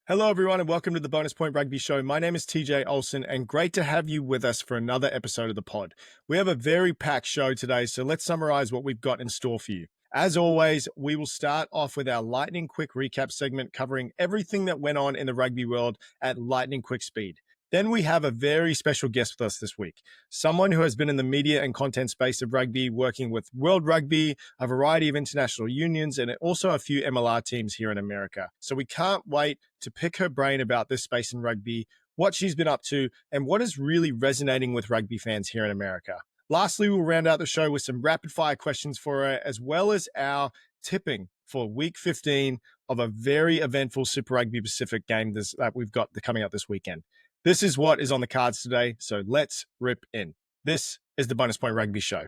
Hello, everyone, and welcome to the Bonus Point Rugby Show. My name is TJ Olson, and great to have you with us for another episode of the pod. We have a very packed show today, so let's summarize what we've got in store for you. As always, we will start off with our lightning quick recap segment covering everything that went on in the rugby world at lightning quick speed. Then we have a very special guest with us this week, someone who has been in the media and content space of rugby, working with World Rugby, a variety of international unions, and also a few MLR teams here in America. So we can't wait to pick her brain about this space in rugby, what she's been up to, and what is really resonating with rugby fans here in America. Lastly, we'll round out the show with some rapid fire questions for her, as well as our tipping for week 15 of a very eventful Super Rugby Pacific game that we've got coming up this weekend. This is what is on the cards today, so let's rip in. This is the Bonus Point Rugby Show.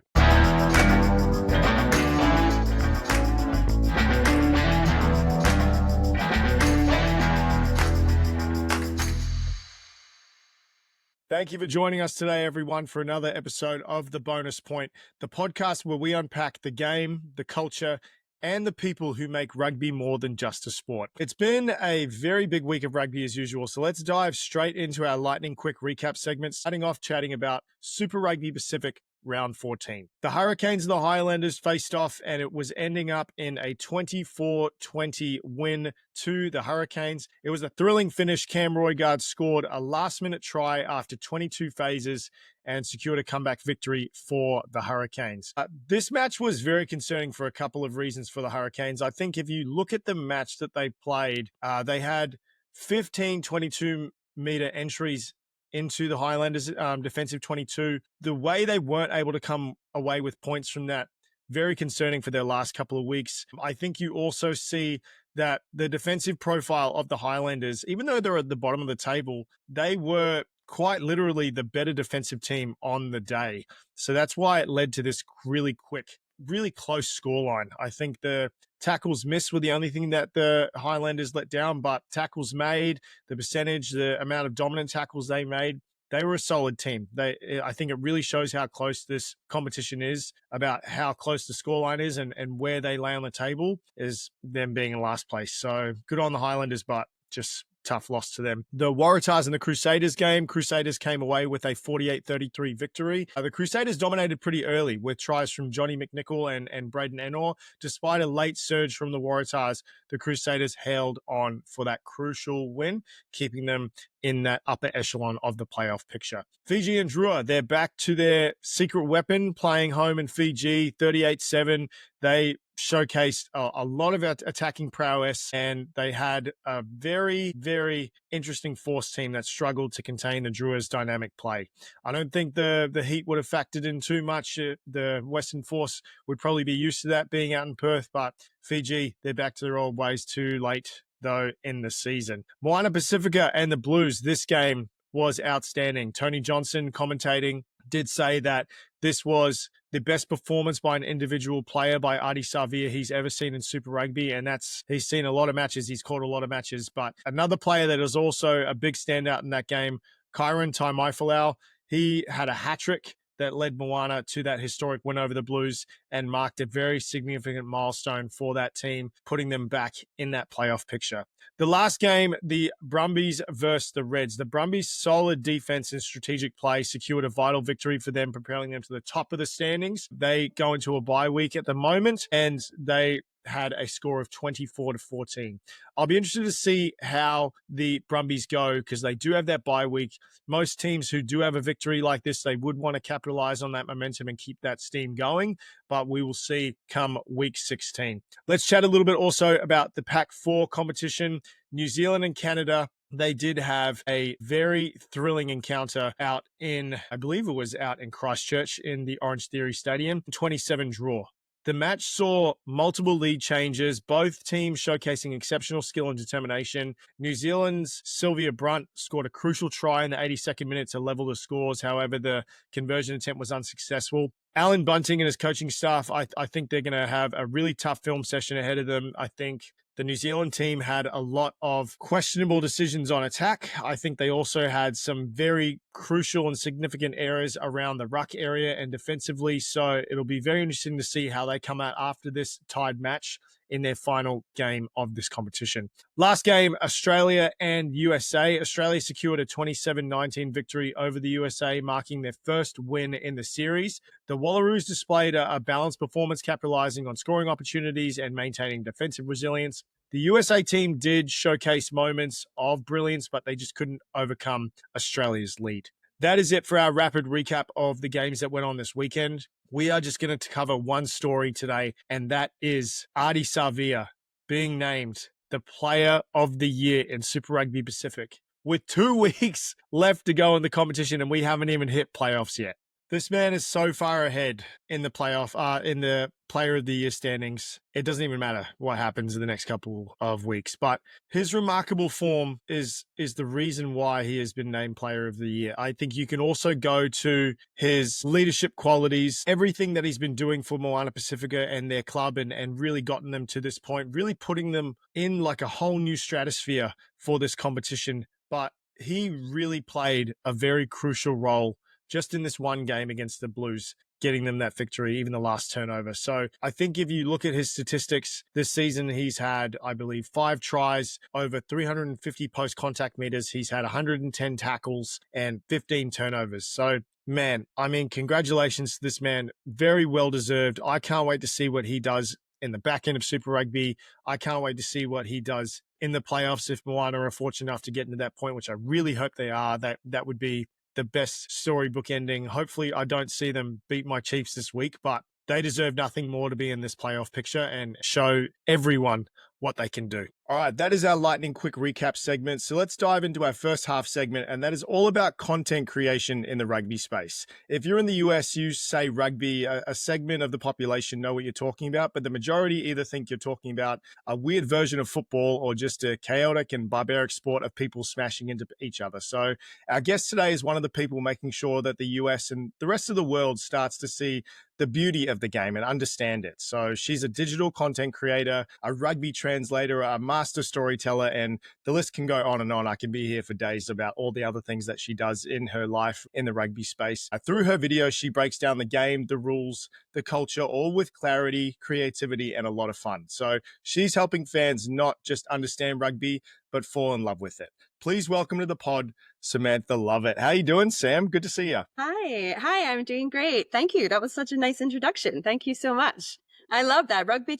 Thank you for joining us today, everyone, for another episode of The Bonus Point, the podcast where we unpack the game, the culture, and the people who make rugby more than just a sport. It's been a very big week of rugby as usual, so let's dive straight into our lightning quick recap segment, starting off chatting about Super Rugby Pacific round 14. The Hurricanes and the Highlanders faced off, and it was ending up in a 24-20 win to the Hurricanes. It was a thrilling finish. Cam Roigard scored a last-minute try after 22 phases and secured a comeback victory for the Hurricanes. This match was very concerning for a couple of reasons for the Hurricanes. I think if you look at the match that they played, they had 15 22-meter entries into the Highlanders' defensive 22. The way they weren't able to come away with points from that, very concerning for their last couple of weeks. I think you also see that the defensive profile of the Highlanders, even though they're at the bottom of the table, they were quite literally the better defensive team on the day. So that's why it led to this really quick, really close scoreline. I think the tackles missed were the only thing that the Highlanders let down, but tackles made, the percentage, the amount of dominant tackles they made, they were a solid team. I think it really shows how close this competition is, about how close the scoreline is and where they lay on the table is them being in last place. So good on the Highlanders, but just tough loss to them. The Waratahs and the Crusaders game, Crusaders came away with a 48-33 victory. The Crusaders dominated pretty early with tries from Johnny McNichol and Braden Enor. Despite a late surge from the Waratahs, the Crusaders held on for that crucial win, keeping them in that upper echelon of the playoff picture. Fiji and Drua, they're back to their secret weapon, playing home in Fiji, 38-7. They showcased a lot of attacking prowess, and they had a very, very interesting force team that struggled to contain the Drua's dynamic play. I don't think the Heat would have factored in too much. The Western Force would probably be used to that being out in Perth, but Fiji, they're back to their old ways too late, though, in the season. Moana Pacifica and the Blues, this game was outstanding. Tony Johnson commentating did say that this was the best performance by an individual player by Adi Savia he's ever seen in Super Rugby, and he's seen a lot of matches, he's caught a lot of matches. But another player that is also a big standout in that game, Kyron Taimaifalau, he had a hat-trick that led Moana to that historic win over the Blues and marked a very significant milestone for that team, putting them back in that playoff picture. The last game, the Brumbies versus the Reds. The Brumbies' solid defense and strategic play secured a vital victory for them, propelling them to the top of the standings. They go into a bye week at the moment, and they had a score of 24-14. I'll be interested to see how the Brumbies go, because they do have that bye week. Most teams who do have a victory like this, they would want to capitalize on that momentum and keep that steam going, but we will see come week 16. Let's chat a little bit also about the Pac 4 competition. New Zealand and Canada, they did have a very thrilling encounter out in, I believe it was out in Christchurch in the Orange Theory Stadium, 27 draw. The match saw multiple lead changes, both teams showcasing exceptional skill and determination. New Zealand's Sylvia Brunt scored a crucial try in the 82nd minute to level the scores. However, the conversion attempt was unsuccessful. Alan Bunting and his coaching staff, I think they're going to have a really tough film session ahead of them. I think the New Zealand team had a lot of questionable decisions on attack. I think they also had some very crucial and significant errors around the ruck area and defensively. So it'll be very interesting to see how they come out after this tied match in their final game of this competition. Last game, Australia and USA. Australia secured a 27-19 victory over the USA, marking their first win in the series. The Wallaroos displayed a balanced performance, capitalizing on scoring opportunities and maintaining defensive resilience. The USA team did showcase moments of brilliance, but they just couldn't overcome Australia's lead. That is it for our rapid recap of the games that went on this weekend. We are just going to cover one story today, and that is Ardie Savea being named the Player of the Year in Super Rugby Pacific. With 2 weeks left to go in the competition, and we haven't even hit playoffs yet. This man is so far ahead in the in the Player of the Year standings. It doesn't even matter what happens in the next couple of weeks. But his remarkable form is the reason why he has been named Player of the Year. I think you can also go to his leadership qualities, everything that he's been doing for Moana Pacifica and their club, and really gotten them to this point, really putting them in like a whole new stratosphere for this competition. But he really played a very crucial role just in this one game against the Blues, getting them that victory, even the last turnover. So I think if you look at his statistics this season, he's had, I believe, 5 tries, over 350 post-contact meters. He's had 110 tackles and 15 turnovers. So, man, I mean, congratulations to this man. Very well-deserved. I can't wait to see what he does in the back end of Super Rugby. I can't wait to see what he does in the playoffs if Moana are fortunate enough to get into that point, which I really hope they are. That would be the best storybook ending. Hopefully I don't see them beat my Chiefs this week, but they deserve nothing more to be in this playoff picture and show everyone what they can do. All right, that is our lightning quick recap segment. So let's dive into our first half segment, and that is all about content creation in the rugby space. If you're in the US, you say rugby, a segment of the population know what you're talking about, but the majority either think you're talking about a weird version of football or just a chaotic and barbaric sport of people smashing into each other. So our guest today is one of the people making sure that the US and the rest of the world starts to see the beauty of the game and understand it. So she's a digital content creator, a rugby translator, a master storyteller, and the list can go on and on. I can be here for days about all the other things that she does in her life in the rugby space. Through her videos, she breaks down the game, the rules, the culture, all with clarity, creativity, and a lot of fun. So she's helping fans not just understand rugby, but fall in love with it. Please welcome to the pod, Samantha Lovett. How you doing, Sam? Good to see you. Hi, I'm doing great. Thank you. That was such a nice introduction. Thank you so much. I love that rugby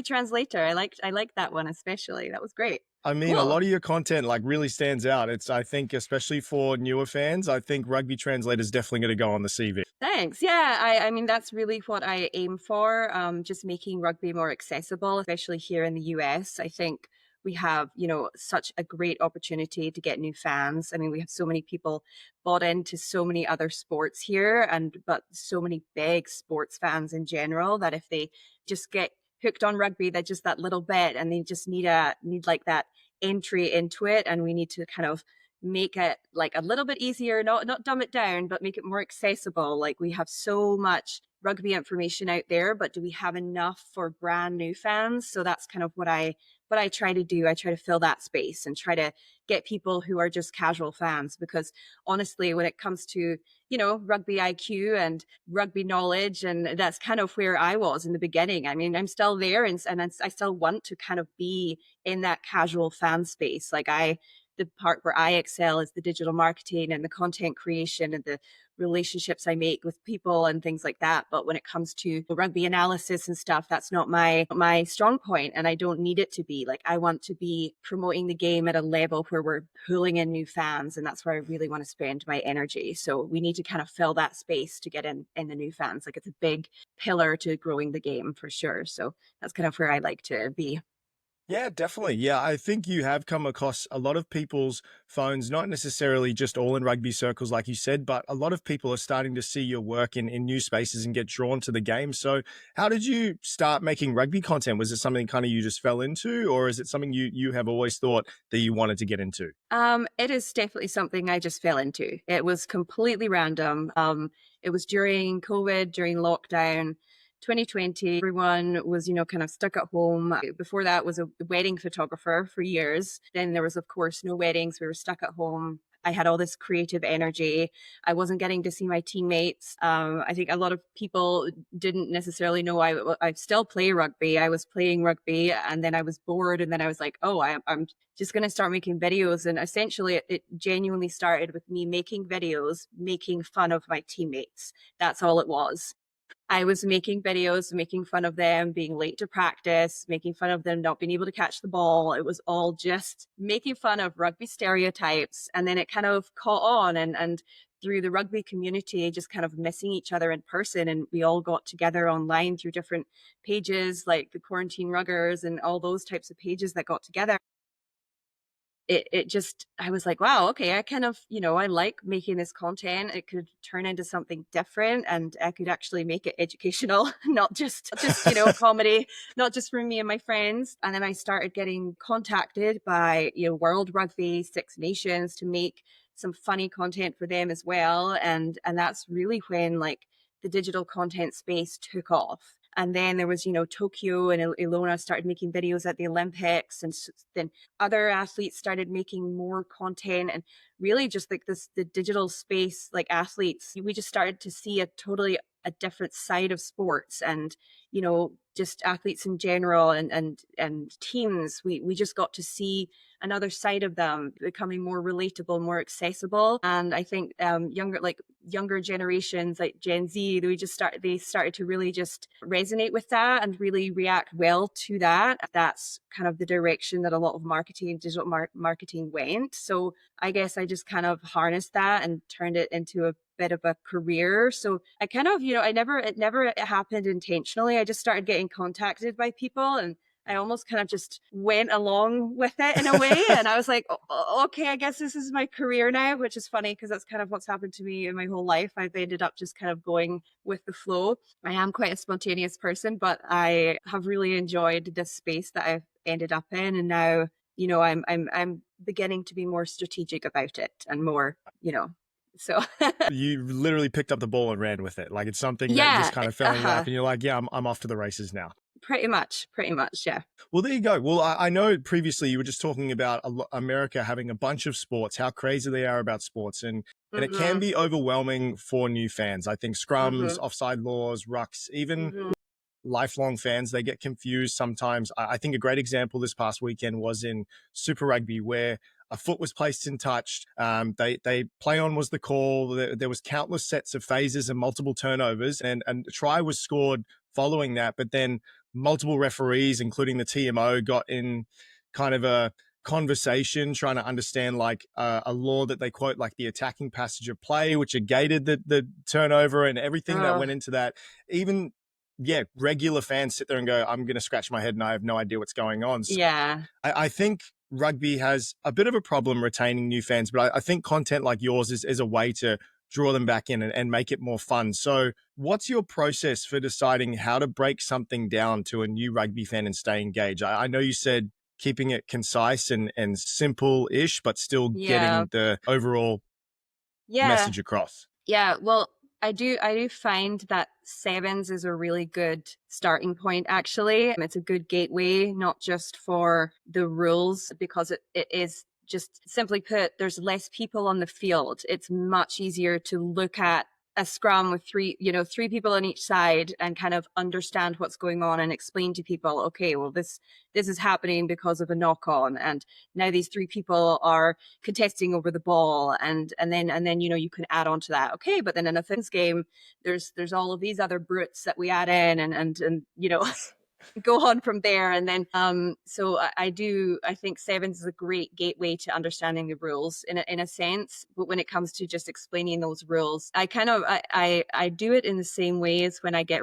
translator. I like that one especially. That was great. I mean, Cool. A lot of your content like really stands out. I think, especially for newer fans, I think rugby translator is definitely going to go on the CV. Thanks. Yeah, I mean that's really what I aim for. Just making rugby more accessible, especially here in the US. I think we have, such a great opportunity to get new fans. I mean, we have so many people bought into so many other sports here, but so many big sports fans in general that if they just get hooked on rugby, they're just that little bit, and they just need like that entry into it, and we need to kind of make it like a little bit easier, not dumb it down, but make it more accessible. Like we have so much rugby information out there, but do we have enough for brand new fans? So that's kind of what I try to do. I try to fill that space and try to get people who are just casual fans, because honestly, when it comes to, rugby IQ and rugby knowledge, and that's kind of where I was in the beginning. I mean, I'm still there, and I still want to kind of be in that casual fan space. The part where I excel is the digital marketing and the content creation and the relationships I make with people and things like that. But when it comes to rugby analysis and stuff, that's not my strong point, and I don't need it to be. Like I want to be promoting the game at a level where we're pulling in new fans, and that's where I really want to spend my energy. So we need to kind of fill that space to get in the new fans. Like it's a big pillar to growing the game for sure. So that's kind of where I like to be. Yeah, definitely. Yeah, I think you have come across a lot of people's phones, not necessarily just all in rugby circles, like you said, but a lot of people are starting to see your work in new spaces and get drawn to the game. So how did you start making rugby content? Was it something kind of you just fell into, or is it something you have always thought that you wanted to get into? It is definitely something I just fell into. It was completely random. It was during COVID, during lockdown. 2020, everyone was, kind of stuck at home. Before that was a wedding photographer for years. Then there was, of course, no weddings. We were stuck at home. I had all this creative energy. I wasn't getting to see my teammates. I think a lot of people didn't necessarily know I still play rugby. I was playing rugby, and then I was bored, and then I was like, oh, I'm just going to start making videos. And essentially it genuinely started with me making videos, making fun of my teammates. That's all it was. I was making videos, making fun of them being late to practice, making fun of them not being able to catch the ball. It was all just making fun of rugby stereotypes. And then it kind of caught on, and through the rugby community, just kind of missing each other in person. And we all got together online through different pages like the Quarantine Ruggers and all those types of pages that got together. It just, I was like, wow, okay, I kind of, I like making this content. It could turn into something different, and I could actually make it educational, not just comedy, not just for me and my friends. And then I started getting contacted by, World Rugby, Six Nations, to make some funny content for them as well. And that's really when like the digital content space took off. And then there was, Tokyo, and Ilona started making videos at the Olympics. And then other athletes started making more content, and really just like the digital space, like athletes, we just started to see a different side of sports, and, just athletes in general, and teams. We just got to see another side of them becoming more relatable, more accessible. And I think younger generations like Gen Z, they started to really just resonate with that and really react well to that. That's kind of the direction that a lot of digital marketing went. So I guess I just kind of harnessed that and turned it into a bit of a career. So I kind of, it never happened intentionally. I just started getting contacted by people, and I almost kind of just went along with it in a way. And I was like, okay, I guess this is my career now, which is funny because that's kind of what's happened to me in my whole life. I've ended up just kind of going with the flow. I am quite a spontaneous person, but I have really enjoyed this space that I've ended up in. And now, I'm beginning to be more strategic about it, and more, so You literally picked up the ball and ran with it. Like it's something that yeah, just kind of fell in your lap, and you're like, yeah, I'm off to the races now. pretty much. Yeah. Well, there you go. Well, I know previously you were just talking about America having a bunch of sports, how crazy they are about sports, and it can be overwhelming for new fans. I think scrums, offside laws, rucks, even lifelong fans, they get confused sometimes. I think a great example this past weekend was in Super Rugby, where a foot was placed in touch. They play on was the call. There was countless sets of phases and multiple turnovers, and a try was scored following that. But then multiple referees, including the TMO, got in kind of a conversation trying to understand like a law that they quote, like the attacking passage of play, which negated the turnover and everything that went into that. Even regular fans sit there and go, I'm going to scratch my head and I have no idea what's going on. So Yeah. I think rugby has a bit of a problem retaining new fans, but I think content like yours is a way to draw them back in and make it more fun. So what's your process for deciding how to break something down to a new rugby fan and stay engaged? I know you said keeping it concise and simple-ish, but still getting the overall message across. Yeah, well, I do find that sevens is a really good starting point, actually. It's a good gateway, not just for the rules, because it is just, simply put, there's less people on the field. It's much easier to look at a scrum with three people on each side and kind of understand what's going on and explain to people, okay, well, this is happening because of a knock on, and now these three people are contesting over the ball, and then you can add on to that, okay, but then in a thins game there's all of these other brutes that we add in, and go on from there. And then so I think sevens is a great gateway to understanding the rules in a sense. But when it comes to just explaining those rules, I kind of I do it in the same way as when I get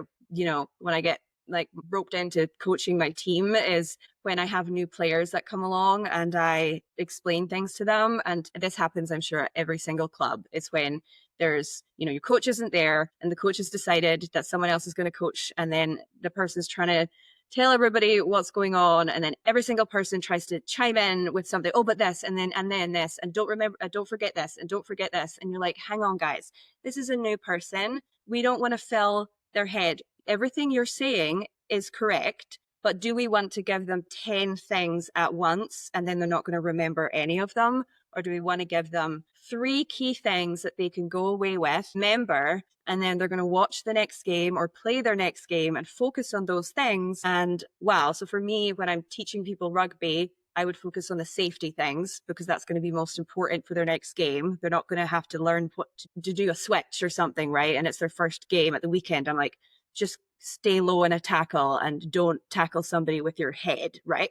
like roped into coaching my team, is when I have new players that come along and I explain things to them. And this happens, I'm sure, at every single club. It's when there's, your coach isn't there and the coach has decided that someone else is going to coach, and then the person's trying to tell everybody what's going on, and then every single person tries to chime in with something. Oh, but this, and then this, and don't forget this, and don't forget this. And you're like, hang on, guys, this is a new person. We don't want to fill their head. Everything you're saying is correct, But do we want to give them 10 things at once and then they're not going to remember any of them? Or do we want to give them 3 key things that they can go away with, remember, and then they're going to watch the next game or play their next game and focus on those things? And wow, so for me, when I'm teaching people rugby, I would focus on the safety things because that's going to be most important for their next game. They're not going to have to learn what to do a switch or something, right? And it's their first game at the weekend. I'm like, just stay low in a tackle and don't tackle somebody with your head, right?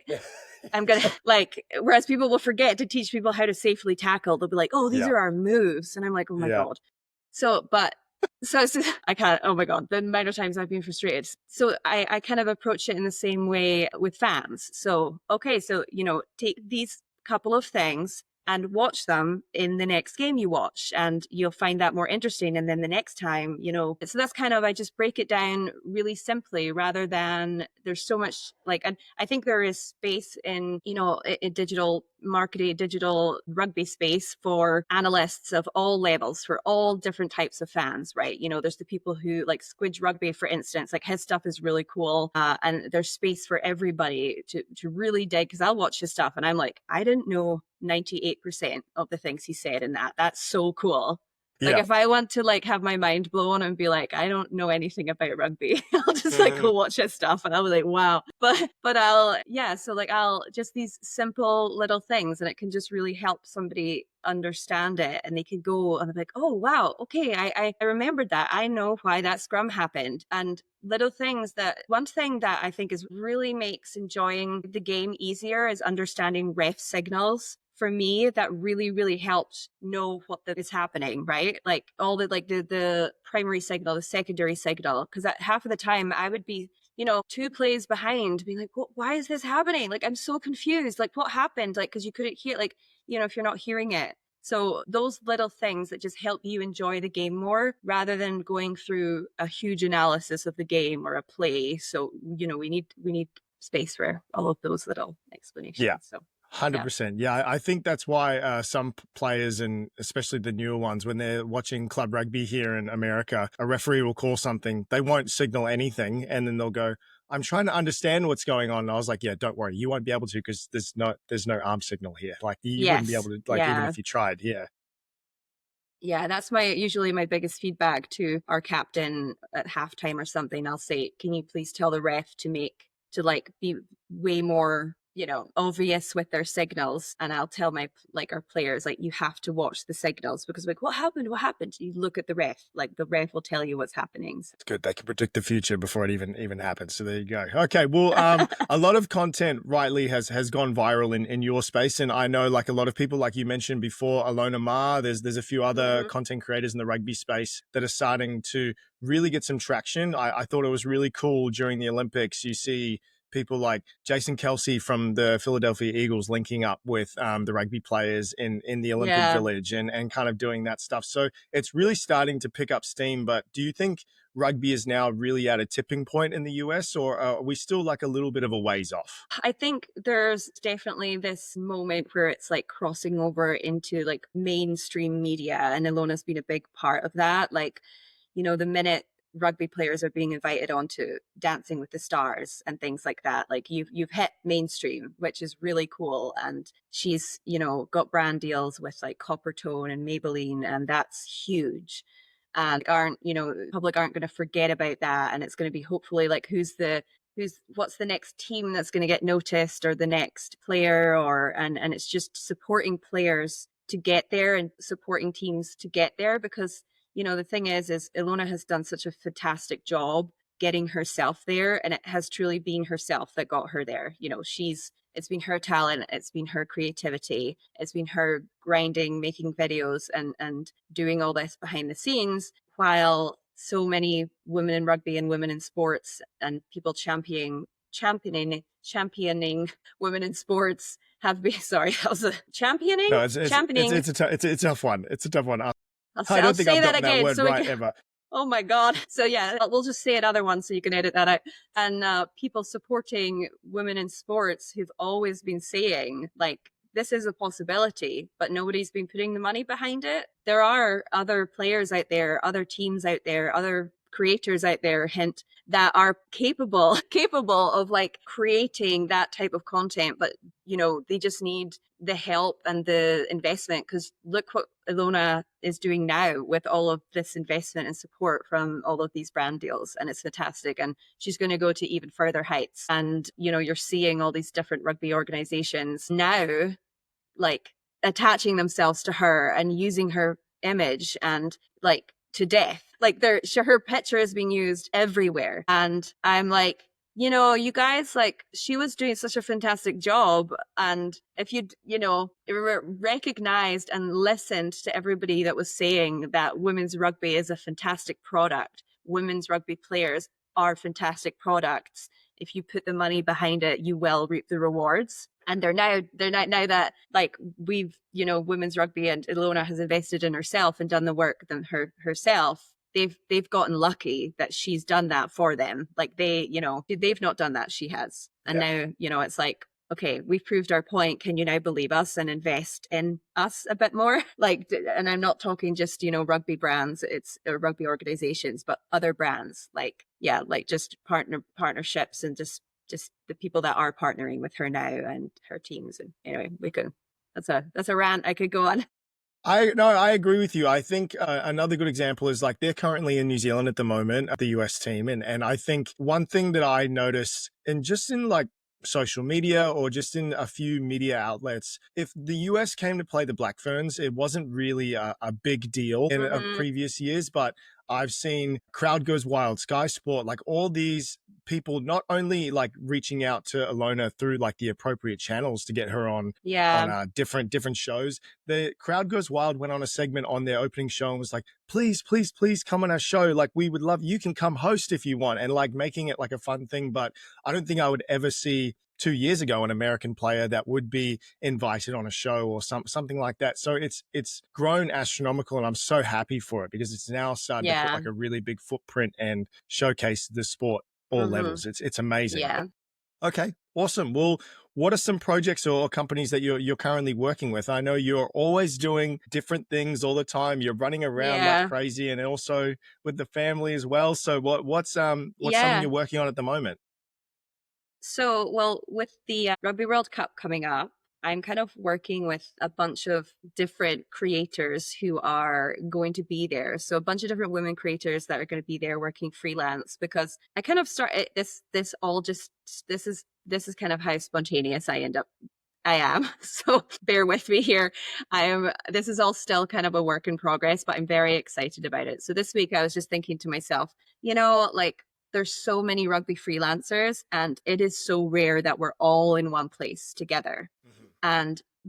I'm going to whereas people will forget to teach people how to safely tackle. They'll be like, oh, these are our moves. And I'm like, oh my God. So I can't, oh my God, the amount of times I've been frustrated. So I kind of approach it in the same way with fans. So, okay, so, take these couple of things and watch them in the next game you watch, and you'll find that more interesting. And then the next time, so that's kind of, I just break it down really simply rather than there's so much and I think there is space in, in digital marketing, digital rugby space for analysts of all levels, for all different types of fans, right? There's the people who like Squidge Rugby, for instance, like his stuff is really cool. And there's space for everybody to really dig, because I'll watch his stuff and I'm like, I didn't know 98% of the things he said in that. That's so cool. Like if I want to have my mind blown and be like, I don't know anything about rugby, I'll just go watch his stuff and I'll be like, wow. But I'll just these simple little things, and it can just really help somebody understand it, and they can go and be like, oh wow, okay, I remembered that. I know why that scrum happened. And little things one thing that I think is really makes enjoying the game easier is understanding ref signals. For me, that really, really helped know what is happening, right? Like all the primary signal, the secondary signal, because at half of the time I would be, 2 plays behind, being like, why is this happening? Like, I'm so confused. Like, what happened? Like, because you couldn't hear, if you're not hearing it. So those little things that just help you enjoy the game more rather than going through a huge analysis of the game or a play. So, we need space for all of those little explanations. Yeah. So 100%. Yeah, I think that's why some players, and especially the newer ones, when they're watching club rugby here in America, a referee will call something, they won't signal anything, and then they'll go, I'm trying to understand what's going on. And I was like, yeah, don't worry, you won't be able to, because there's no arm signal here. Like you wouldn't be able to, even if you tried. Yeah, that's usually my biggest feedback to our captain at halftime or something. I'll say, can you please tell the ref to be way more obvious with their signals? And I'll tell our players, you have to watch the signals, because what happened? You look at the ref, the ref will tell you what's happening. It's good. They can predict the future before it even happens. So there you go. Okay. Well, a lot of content rightly has gone viral in your space. And I know a lot of people, like you mentioned before, Alona Ma, there's a few other content creators in the rugby space that are starting to really get some traction. I thought it was really cool during the Olympics. You see people like Jason Kelsey from the Philadelphia Eagles linking up with the rugby players in the Olympic Village and kind of doing that stuff. So it's really starting to pick up steam. But do you think rugby is now really at a tipping point in the US, or are we still a little bit of a ways off? I think there's definitely this moment where it's crossing over into mainstream media, and Ilona's been a big part of that. The minute rugby players are being invited onto Dancing with the Stars and things like that, you've hit mainstream, which is really cool. And she's got brand deals with Coppertone and Maybelline, and that's huge. And public aren't going to forget about that. And it's going to be hopefully what's the next team that's going to get noticed, or the next player, and it's just supporting players to get there and supporting teams to get there. Because the thing is Ilona has done such a fantastic job getting herself there, and it has truly been herself that got her there. It's been her talent, it's been her creativity, it's been her grinding, making videos and doing all this behind the scenes, while so many women in rugby and women in sports and people championing women in sports have been, sorry, that was a championing? No, championing. It's a tough one. It's a tough one. I don't think I've gotten that word right ever. Oh my God. So yeah, we'll just say another one so you can edit that out. And people supporting women in sports who've always been saying this is a possibility, but nobody's been putting the money behind it. There are other players out there, other teams out there, other creators out there, hint, that are capable of like creating that type of content, but they just need the help and the investment, because look what Ilona is doing now with all of this investment and support from all of these brand deals, and it's fantastic, and she's going to go to even further heights. And you're seeing all these different rugby organizations now like attaching themselves to her and using her image and like to death. Like her picture is being used everywhere, and I'm like, you guys, like, she was doing such a fantastic job. And if you'd, recognized and listened to everybody that was saying that women's rugby is a fantastic product, women's rugby players are fantastic products, if you put the money behind it, you will reap the rewards. And they're now that like we've, women's rugby, and Ilona has invested in herself and done the work herself. They've gotten lucky that she's done that for them. Like they've not done that, she has. And now, it's like, okay, we've proved our point. Can you now believe us and invest in us a bit more? Like, and I'm not talking just, rugby brands, it's rugby organizations, but other brands, like just partnerships, and just the people that are partnering with her now and her teams. And anyway, that's a rant I could go on. I agree with you. I think another good example is like they're currently in New Zealand at the moment, the US team. And I think one thing that I noticed, and just in like social media or just in a few media outlets, if the US came to play the Black Ferns, it wasn't really a big deal in previous years. But I've seen Crowd Goes Wild, Sky Sport, like all these people not only like reaching out to Ilona through like the appropriate channels to get her on different shows. The Crowd Goes Wild went on a segment on their opening show and was like, please come on our show, like we would love, you can come host if you want, and like making it like a fun thing. But I don't think I would ever see 2 years ago an American player that would be invited on a show or something like that. So it's grown astronomical, and I'm so happy for it, because it's now starting to put like a really big footprint and showcase the sport all levels. It's amazing. Yeah. Okay, awesome. Well, what are some projects or companies that you're currently working with? I know you're always doing different things all the time. You're running around like crazy, and also with the family as well. So what's something you're working on at the moment? So, well, with the Rugby World Cup coming up, I'm kind of working with a bunch of different creators who are going to be there. So a bunch of different women creators that are going to be there working freelance, because I kind of started this is kind of how spontaneous I am. So bear with me here. This is all still kind of a work in progress, but I'm very excited about it. So this week I was just thinking to myself, like, there's so many rugby freelancers, and it is so rare that we're all in one place together.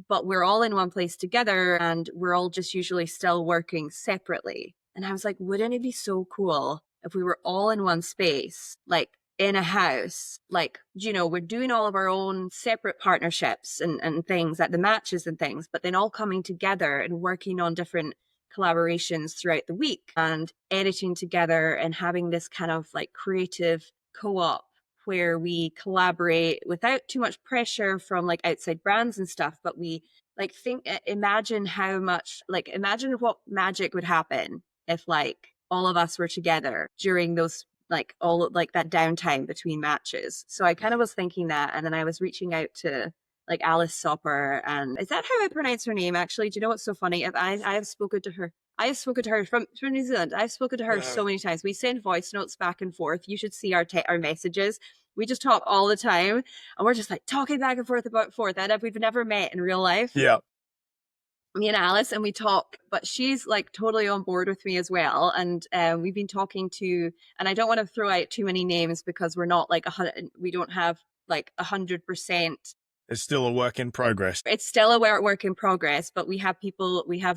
But we're all in one place together, and we're all just usually still working separately. And I was like, wouldn't it be so cool if we were all in one space, like in a house, like, we're doing all of our own separate partnerships and things at the matches and things, but then all coming together and working on different collaborations throughout the week and editing together and having this kind of like creative co-op where we collaborate without too much pressure from like outside brands and stuff, but we like imagine what magic would happen if like all of us were together during those like all like that downtime between matches. So I kind of was thinking that, and then I was reaching out to like Alice Soper, and is that how I pronounce her name? Actually, do you know what's so funny? I have spoken to her. I have spoken to her from New Zealand. I've spoken to her so many times. We send voice notes back and forth. You should see our messages. We just talk all the time, and we're just like talking back and forth and if we've never met in real life. Yeah. Me and Alice, and we talk, but she's like totally on board with me as well. And we've been talking to, and I don't want to throw out too many names because we're not like we don't have like 100%. It's still a work in progress. It's still a work in progress, but we have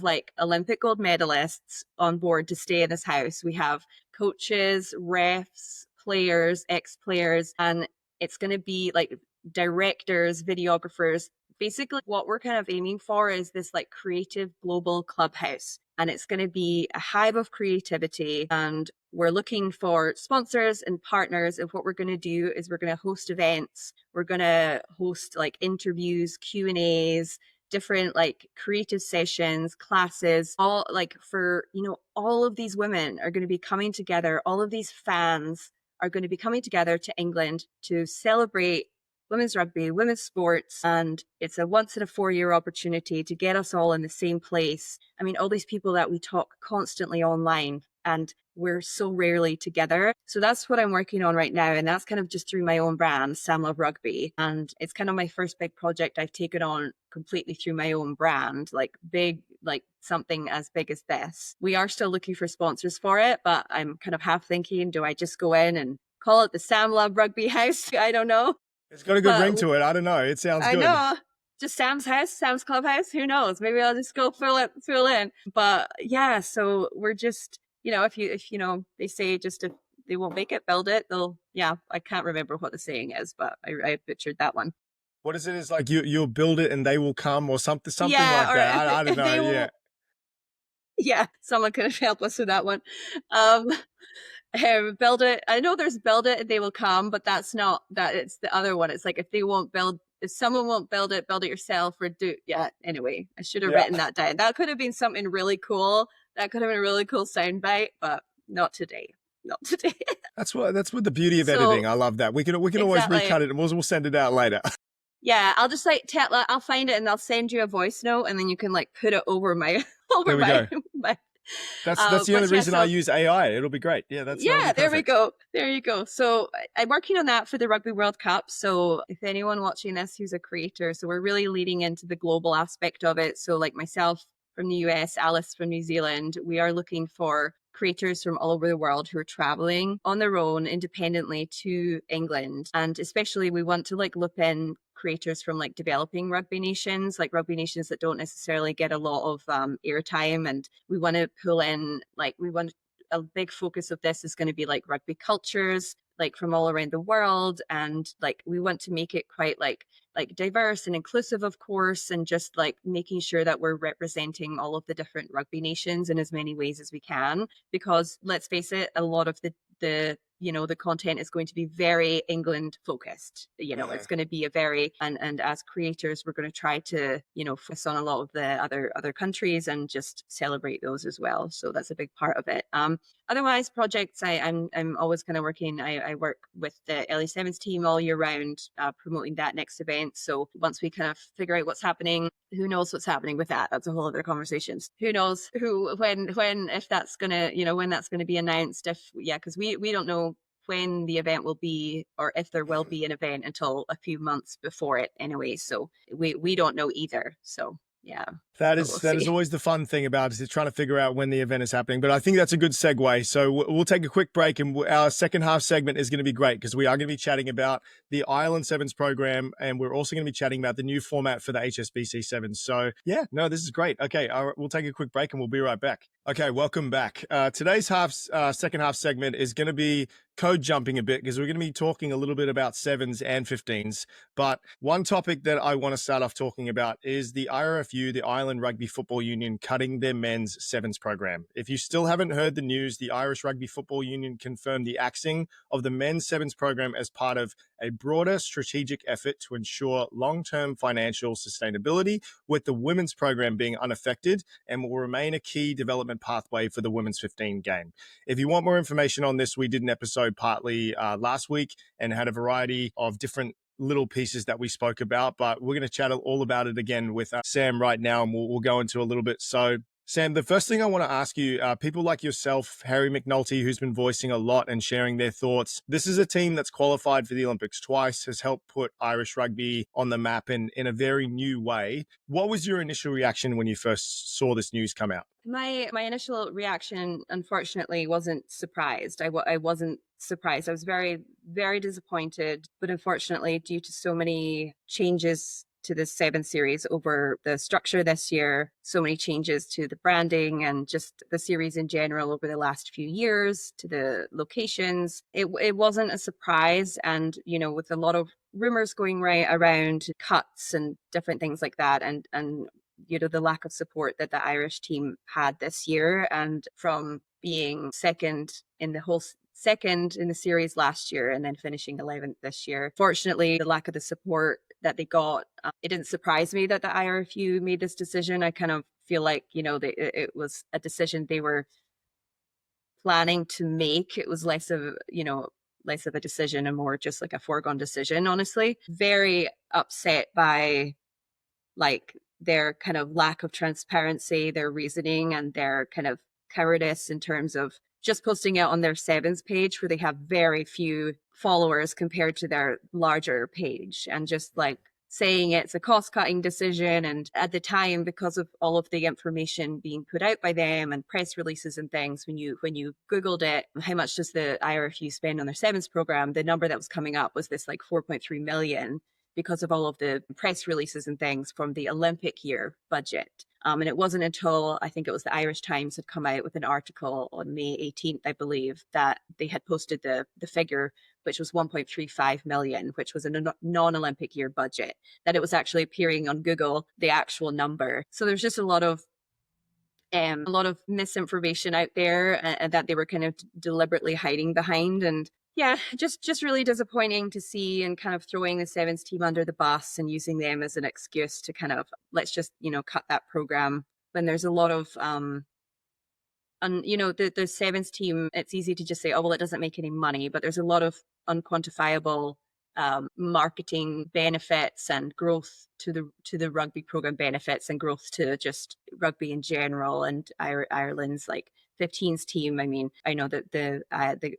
like Olympic gold medalists on board to stay in this house. We have coaches, refs, players, ex-players, and it's going to be like directors, videographers. Basically, what we're kind of aiming for is this like creative global clubhouse. And it's going to be a hive of creativity. And we're looking for sponsors and partners. And what we're going to do is we're going to host events. We're going to host like interviews, Q&As, different like creative sessions, classes, all like for, all of these women are going to be coming together. All of these fans are going to be coming together to England to celebrate women's rugby, women's sports. And it's a once in a 4-year opportunity to get us all in the same place. I mean, all these people that we talk constantly online, and we're so rarely together. So that's what I'm working on right now. And that's kind of just through my own brand, Sam Love Rugby. And it's kind of my first big project I've taken on completely through my own brand, like big, like something as big as this. We are still looking for sponsors for it, but I'm kind of half thinking, do I just go in and call it the Sam Love Rugby House? I don't know. It's got a good ring to it. I don't know. It sounds I good. know. Just Sam's house, Sam's clubhouse. Who knows? Maybe I'll just go full in. But yeah, so we're just, if they say just if they won't make it, build it. I can't remember what the saying is, but I butchered that one. What is it? Is like you'll build it and they will come, or something like Yeah, that. I don't know. Yeah. Yeah, someone could help us with that one. Build it. I know there's build it and they will come, but that's not that. It's the other one. It's like if someone won't build it yourself, or anyway, I should have written that down. That could have been something really cool. That could have been a really cool soundbite, but not today. Not today. That's what the beauty of editing. I love that. We can always recut it and we'll send it out later. Yeah, I'll just I'll find it and I'll send you a voice note, and then you can like put it over my there we go. That's the only reason I use AI. It'll be great. Yeah, there we go. There you go. So I'm working on that for the Rugby World Cup. So if anyone watching this who's a creator, so we're really leading into the global aspect of it. So like myself from the US, Alice from New Zealand, we are looking for creators from all over the world who are traveling on their own independently to England. And especially we want to like loop in creators from like developing rugby nations, like rugby nations that don't necessarily get a lot of airtime. And we want to pull in, a big focus of this is going to be like rugby cultures, like from all around the world. And like, we want to make it quite like diverse and inclusive, of course, and just like making sure that we're representing all of the different rugby nations in as many ways as we can, because let's face it, a lot of the content is going to be very England focused. It's going to be a very, and as creators, we're going to try to, focus on a lot of the other countries and just celebrate those as well. So that's a big part of it. Otherwise, projects, I'm always kind of working. I work with the LA7s team all year round, promoting that next event. So once we kind of figure out what's happening, who knows what's happening with that? That's a whole other conversation. Who knows if that's gonna, when that's going to be announced? Because we don't know when the event will be, or if there will be an event until a few months before it anyway. So we don't know either. So yeah. That is always the fun thing about it, is trying to figure out when the event is happening. But I think that's a good segue. So we'll take a quick break, and our second half segment is going to be great because we are going to be chatting about the Ireland Sevens program, and we're also going to be chatting about the new format for the HSBC Sevens. So yeah, no, this is great. Okay, we'll take a quick break and we'll be right back. Okay, welcome back. Today's second half segment is going to be code jumping a bit because we're going to be talking a little bit about sevens and 15s. But one topic that I want to start off talking about is the IRFU, the Ireland Rugby Football Union, cutting their men's sevens program. If you still haven't heard the news, the Irish Rugby Football Union confirmed the axing of the men's sevens program as part of a broader strategic effort to ensure long-term financial sustainability, with the women's program being unaffected and will remain a key development pathway for the women's 15 game. If you want more information on this, we did an episode partly last week and had a variety of different little pieces that we spoke about, but we're going to chat all about it again with Sam right now, and we'll go into a little bit. So Sam, the first thing I want to ask you, people like yourself, Harry McNulty, who's been voicing a lot and sharing their thoughts. This is a team that's qualified for the Olympics twice, has helped put Irish rugby on the map in a very new way. What was your initial reaction when you first saw this news come out? My initial reaction, unfortunately, wasn't surprised. I wasn't surprised. I was very, very disappointed, but unfortunately, due to so many changes to the 7 series over the structure this year, so many changes to the branding and just the series in general over the last few years, to the locations, it wasn't a surprise. And, with a lot of rumors going around cuts and different things like that, and the lack of support that the Irish team had this year, and from being second in the series last year and then finishing 11th this year. Fortunately, the lack of the support that they got. It didn't surprise me that the IRFU made this decision. I kind of feel like, it was a decision they were planning to make. It was less of a decision and more just like a foregone decision, honestly. Very upset by like their kind of lack of transparency, their reasoning, and their kind of cowardice in terms of just posting it on their sevens page where they have very few followers compared to their larger page, and just like saying it's a cost-cutting decision. And at the time, because of all of the information being put out by them and press releases and things, when you Googled it, how much does the IRFU spend on their sevens program, the number that was coming up was this like 4.3 million, because of all of the press releases and things from the Olympic year budget. And it wasn't until I think it was the Irish Times had come out with an article on May 18th, I believe, that they had posted the figure, which was 1.35 million, which was a non-Olympic year budget, that it was actually appearing on Google, the actual number. So there's just a lot of misinformation out there that they were kind of deliberately hiding behind. And yeah, just really disappointing to see, and kind of throwing the sevens team under the bus and using them as an excuse to kind of, let's just, cut that program, when there's a lot of, the sevens team, it's easy to just say, oh, well, it doesn't make any money, but there's a lot of unquantifiable marketing benefits and growth to the rugby program benefits, and growth to just rugby in general, and Ireland's like 15s team. I mean, I know that the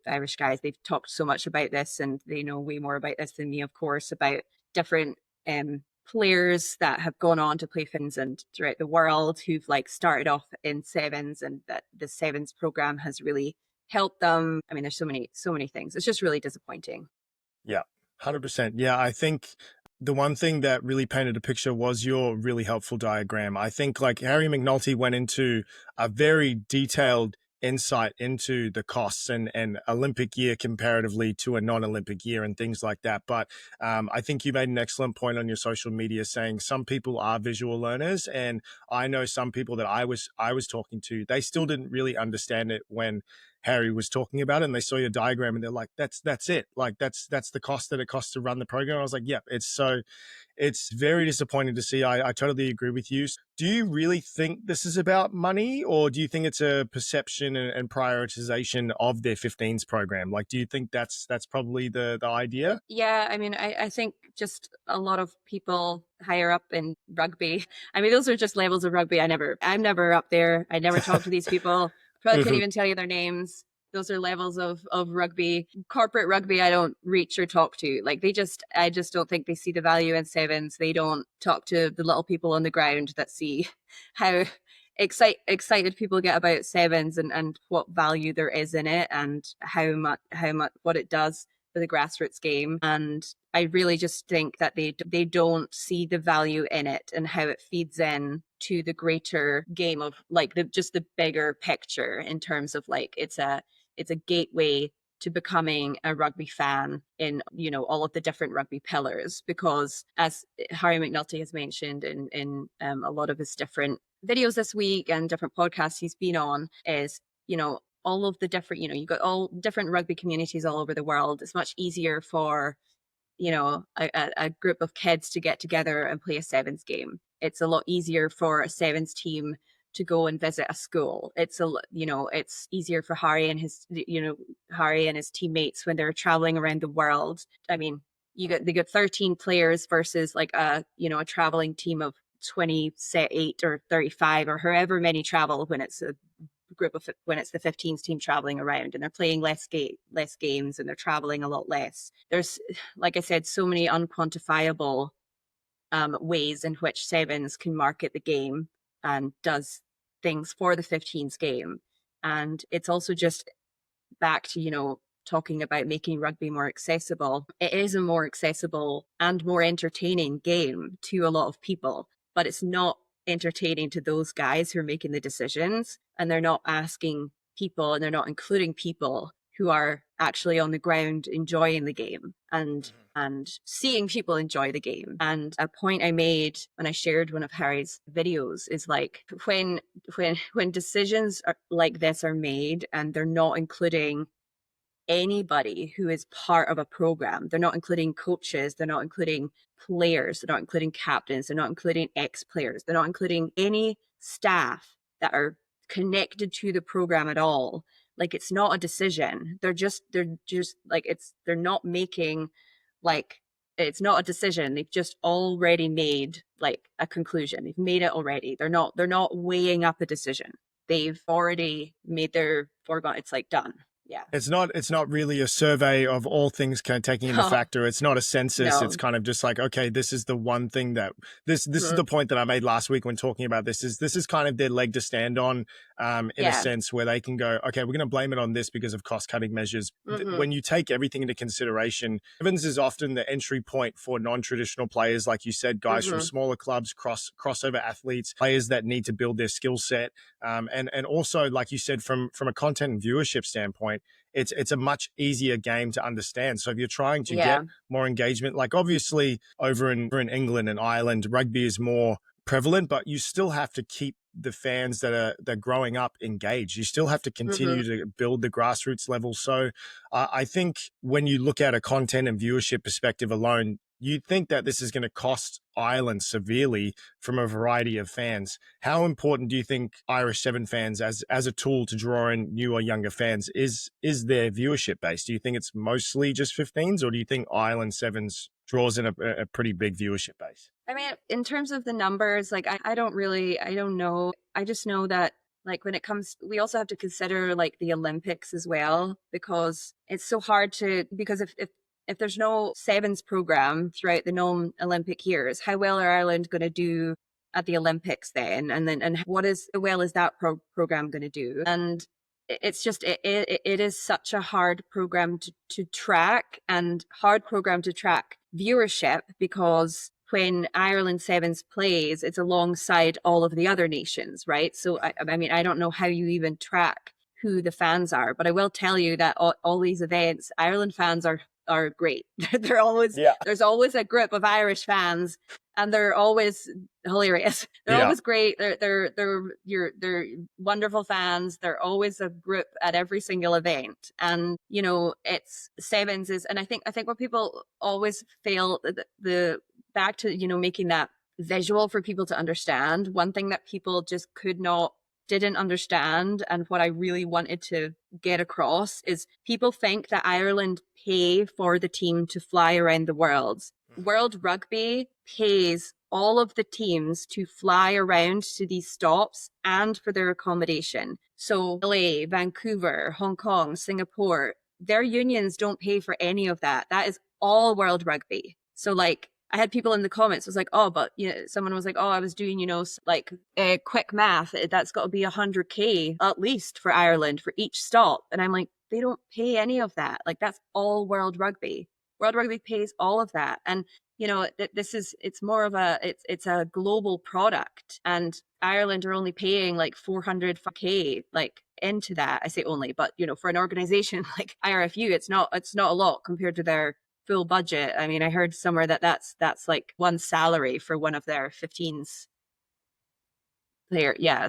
Irish guys, they've talked so much about this, and they know way more about this than me, of course, about different players that have gone on to play fins and throughout the world who've like started off in sevens, and that the sevens program has really helped them. I mean, there's so many things. It's just really disappointing. Yeah, 100%. Yeah, I think the one thing that really painted a picture was your really helpful diagram. I think like Harry McNulty went into a very detailed insight into the costs and Olympic year comparatively to a non-Olympic year and things like that. But I think you made an excellent point on your social media saying some people are visual learners, and I know some people that I was talking to, they still didn't really understand it when Harry was talking about it, and they saw your diagram and they're like, that's it. Like that's the cost that it costs to run the program. I was like, yep. It's very disappointing to see. I totally agree with you. Do you really think this is about money, or do you think it's a perception and prioritization of their 15s program? Like, do you think that's probably the idea? Yeah, I mean, I think just a lot of people higher up in rugby. I mean, those are just levels of rugby. I'm never up there. I never talk to these people. Probably couldn't even tell you their names. Those are levels of rugby. Corporate rugby, I don't reach or talk to. Like I just don't think they see the value in sevens. They don't talk to the little people on the ground that see how excited people get about sevens, and what value there is in it, and how much what it does for the grassroots game. And I really just think that they don't see the value in it and how it feeds in to the greater game of like the bigger picture, in terms of like it's a gateway to becoming a rugby fan in all of the different rugby pillars. Because as Harry McNulty has mentioned in a lot of his different videos this week and different podcasts he's been on, is all of the different you've got all different rugby communities all over the world. It's much easier for a group of kids to get together and play a sevens game. It's a lot easier for a sevens team to go and visit a school. It's easier for Harry and his teammates when they're traveling around the world. I mean, they got 13 players versus like a traveling team of 28 or 35 or however many travel when it's the 15s team traveling around, and they're playing less games and they're traveling a lot less. There's, like I said, so many unquantifiable ways in which sevens can market the game and does things for the 15s game. And it's also just back to talking about making rugby more accessible. It is a more accessible and more entertaining game to a lot of people, but it's not entertaining to those guys who are making the decisions, and they're not asking people, and they're not including people who are actually on the ground enjoying the game and seeing people enjoy the game. And a point I made when I shared one of Harry's videos is like, when decisions like this are made and they're not including anybody who is part of a program. They're not including coaches. They're not including players. They're not including captains. They're not including ex-players. They're not including any staff that are connected to the program at all. Like, it's not a decision. They're just like, they're not making, like, it's not a decision. They've just already made like a conclusion. They've made it already. They're not weighing up a decision. They've already made their foregone. It's like done. Yeah. It's not really a survey of all things kind of taking into factor. It's not a census. No. It's kind of just like, okay, this is the one thing that this is the point that I made last week when talking about this is kind of their leg to stand on, in a sense, where they can go, okay, we're going to blame it on this because of cost cutting measures. When you take everything into consideration, Evans is often the entry point for non-traditional players, like you said, guys from smaller clubs, crossover athletes, players that need to build their skill set, and also, like you said, from a content and viewership standpoint, it's a much easier game to understand. So if you're trying to get more engagement, like obviously over in England and Ireland, rugby is more prevalent, but you still have to keep the fans that are growing up engaged. You still have to continue to build the grassroots level. So I think when you look at a content and viewership perspective alone, you'd think that this is going to cost Ireland severely from a variety of fans. How important do you think Irish Seven fans as a tool to draw in newer, younger fans is their viewership base? Do you think it's mostly just 15s, or do you think Ireland Sevens draws in a pretty big viewership base? I mean, in terms of the numbers, like I don't know. I just know that, like, when it comes, we also have to consider like the Olympics as well, because it's so hard because if there's no sevens program throughout the non-Olympic years, how well are Ireland going to do at the Olympics then? And how well is that program going to do? And it's just, it is such a hard program to track, and hard program to track viewership, because when Ireland Sevens plays, it's alongside all of the other nations, right? So, I mean, I don't know how you even track who the fans are, but I will tell you that all these events, Ireland fans are great. They're always, there's always a group of Irish fans, and they're always hilarious. They're always great. They're wonderful fans. They're always a group at every single event. And, you know, it's sevens is, and I think what people always fail, the back to, you know, making that visual for people to understand. One thing that people just didn't understand, and what I really wanted to get across, is people think that Ireland pay for the team to fly around the world. World Rugby pays all of the teams to fly around to these stops and for their accommodation. So LA, Vancouver, Hong Kong, Singapore, their unions don't pay for any of that. That is all World Rugby. So, like, I had people in the comments was like, oh, but, you know, someone was like, oh, I was doing, you know, like quick math. That's got to be 100K at least for Ireland for each stop. And I'm like, they don't pay any of that. Like, that's all World Rugby. World Rugby pays all of that. And, you know, it's more of it's a global product, and Ireland are only paying like 400K like into that. I say only, but, you know, for an organization like IRFU, it's not a lot compared to their full budget. I mean, I heard somewhere that's like one salary for one of their 15s player. Yeah.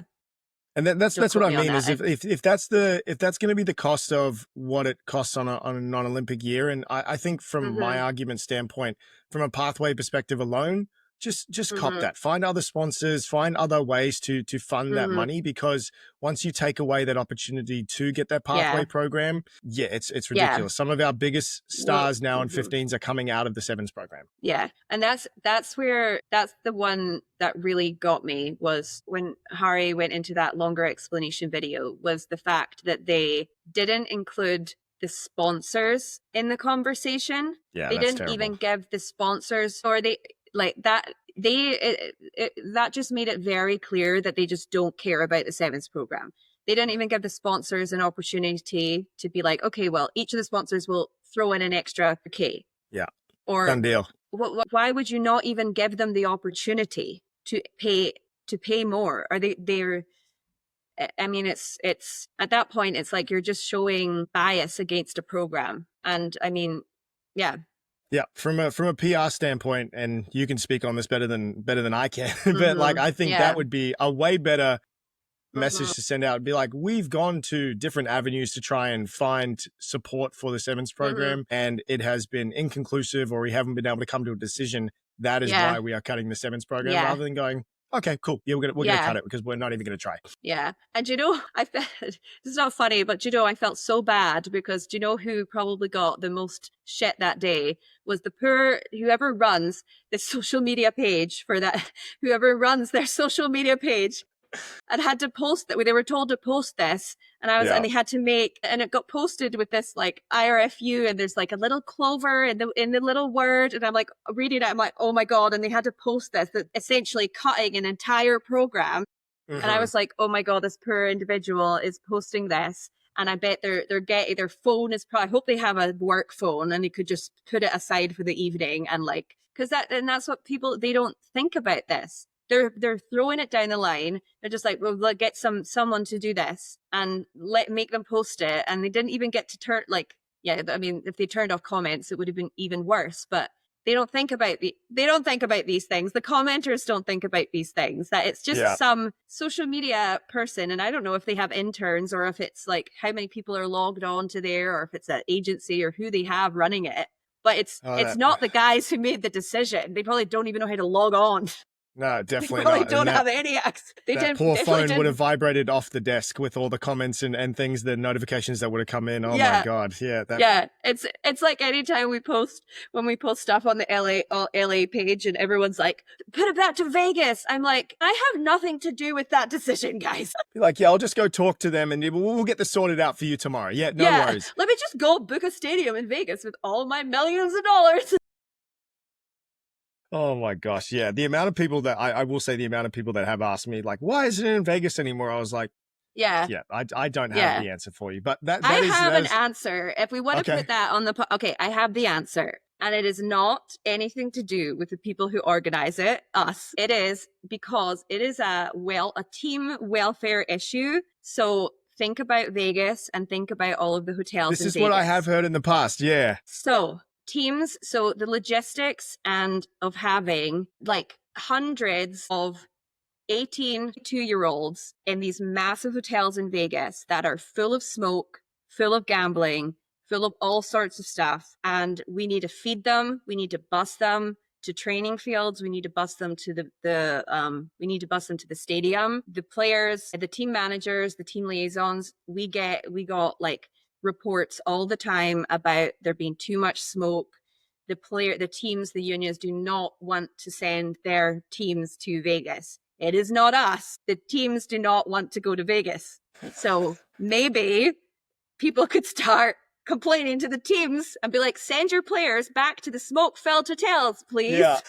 And that's what I mean, is if that's going to be the cost of what it costs on a non-Olympic year. And I think from my argument standpoint, from a pathway perspective alone, just cop that. Find other sponsors, find other ways to fund that money, because once you take away that opportunity to get that pathway program, it's ridiculous. Some of our biggest stars now in 15s are coming out of the sevens program. Yeah. And that's the one that really got me, was when Harry went into that longer explanation video, was the fact that they didn't include the sponsors in the conversation. Yeah, they didn't terrible. even give the sponsors, or they like that. That just made it very clear that they just don't care about the sevens program. They didn't even give the sponsors an opportunity to be like, okay, well, each of the sponsors will throw in an extra K. Yeah. Or done deal. Why would you not even give them the opportunity to pay more? They're I mean, it's at that point, it's like you're just showing bias against a program. And I mean, yeah. Yeah, from a PR standpoint, and you can speak on this better than I can, but like, I think that would be a way better message to send out and be like, we've gone to different avenues to try and find support for the sevens program, and it has been inconclusive, or we haven't been able to come to a decision. That is why we are cutting the sevens program, rather than going, okay, cool. Yeah, we're gonna cut it because we're not even gonna try. Yeah. And I felt, it's not funny, but I felt so bad because who probably got the most shit that day was whoever runs the social media page for that, whoever runs their social media page and had to post that. They were told to post this, and they had to and it got posted with this like IRFU, and there's like a little clover in the little word, and I'm like reading it, I'm like, oh my God, and they had to post this, that essentially cutting an entire program. And I was like, oh my God, this poor individual is posting this. And I bet their phone is probably, I hope they have a work phone and they could just put it aside for the evening. And like, that's what people, they don't think about this. They're throwing it down the line. They're just like, well, let's get someone to do this and make them post it. And they didn't even get to turn, like, yeah, I mean, if they turned off comments, it would have been even worse. But they don't think about these things. The commenters don't think about these things. That it's just some social media person, and I don't know if they have interns or if it's like how many people are logged on to there, or if it's an agency or who they have running it. But it's not the guys who made the decision. They probably don't even know how to log on. No, definitely not. They don't have any access. That poor phone would have vibrated off the desk with all the comments and things, the notifications that would have come in. Oh my God. Yeah. It's like anytime when we post stuff on the LA page and everyone's like, put it back to Vegas. I'm like, I have nothing to do with that decision, guys. Be like, yeah, I'll just go talk to them and we'll get this sorted out for you tomorrow. Yeah, no worries. Let me just go book a stadium in Vegas with all my millions of dollars. Oh my gosh. Yeah. The amount of people that I will say, the amount of people that have asked me like, why isn't it in Vegas anymore? I was like, I don't have the answer for you, but I have an answer. If we want to put that on I have the answer, and it is not anything to do with the people who organize it, us. It is because it is a team welfare issue. So think about Vegas and think about all of the hotels. This is what I have heard in the past. Yeah. So teams, so the logistics and of having like hundreds of 18 2-year-olds in these massive hotels in Vegas that are full of smoke, full of gambling, full of all sorts of stuff. And we need to feed them. We need to bus them to training fields. We need to bus them to the stadium. The players, the team managers, the team liaisons, we got like reports all the time about there being too much smoke. The teams, the unions do not want to send their teams to Vegas. It is not us. The teams do not want to go to Vegas. So maybe people could start complaining to the teams and be like, send your players back to the smoke-filled hotels, please. Yeah.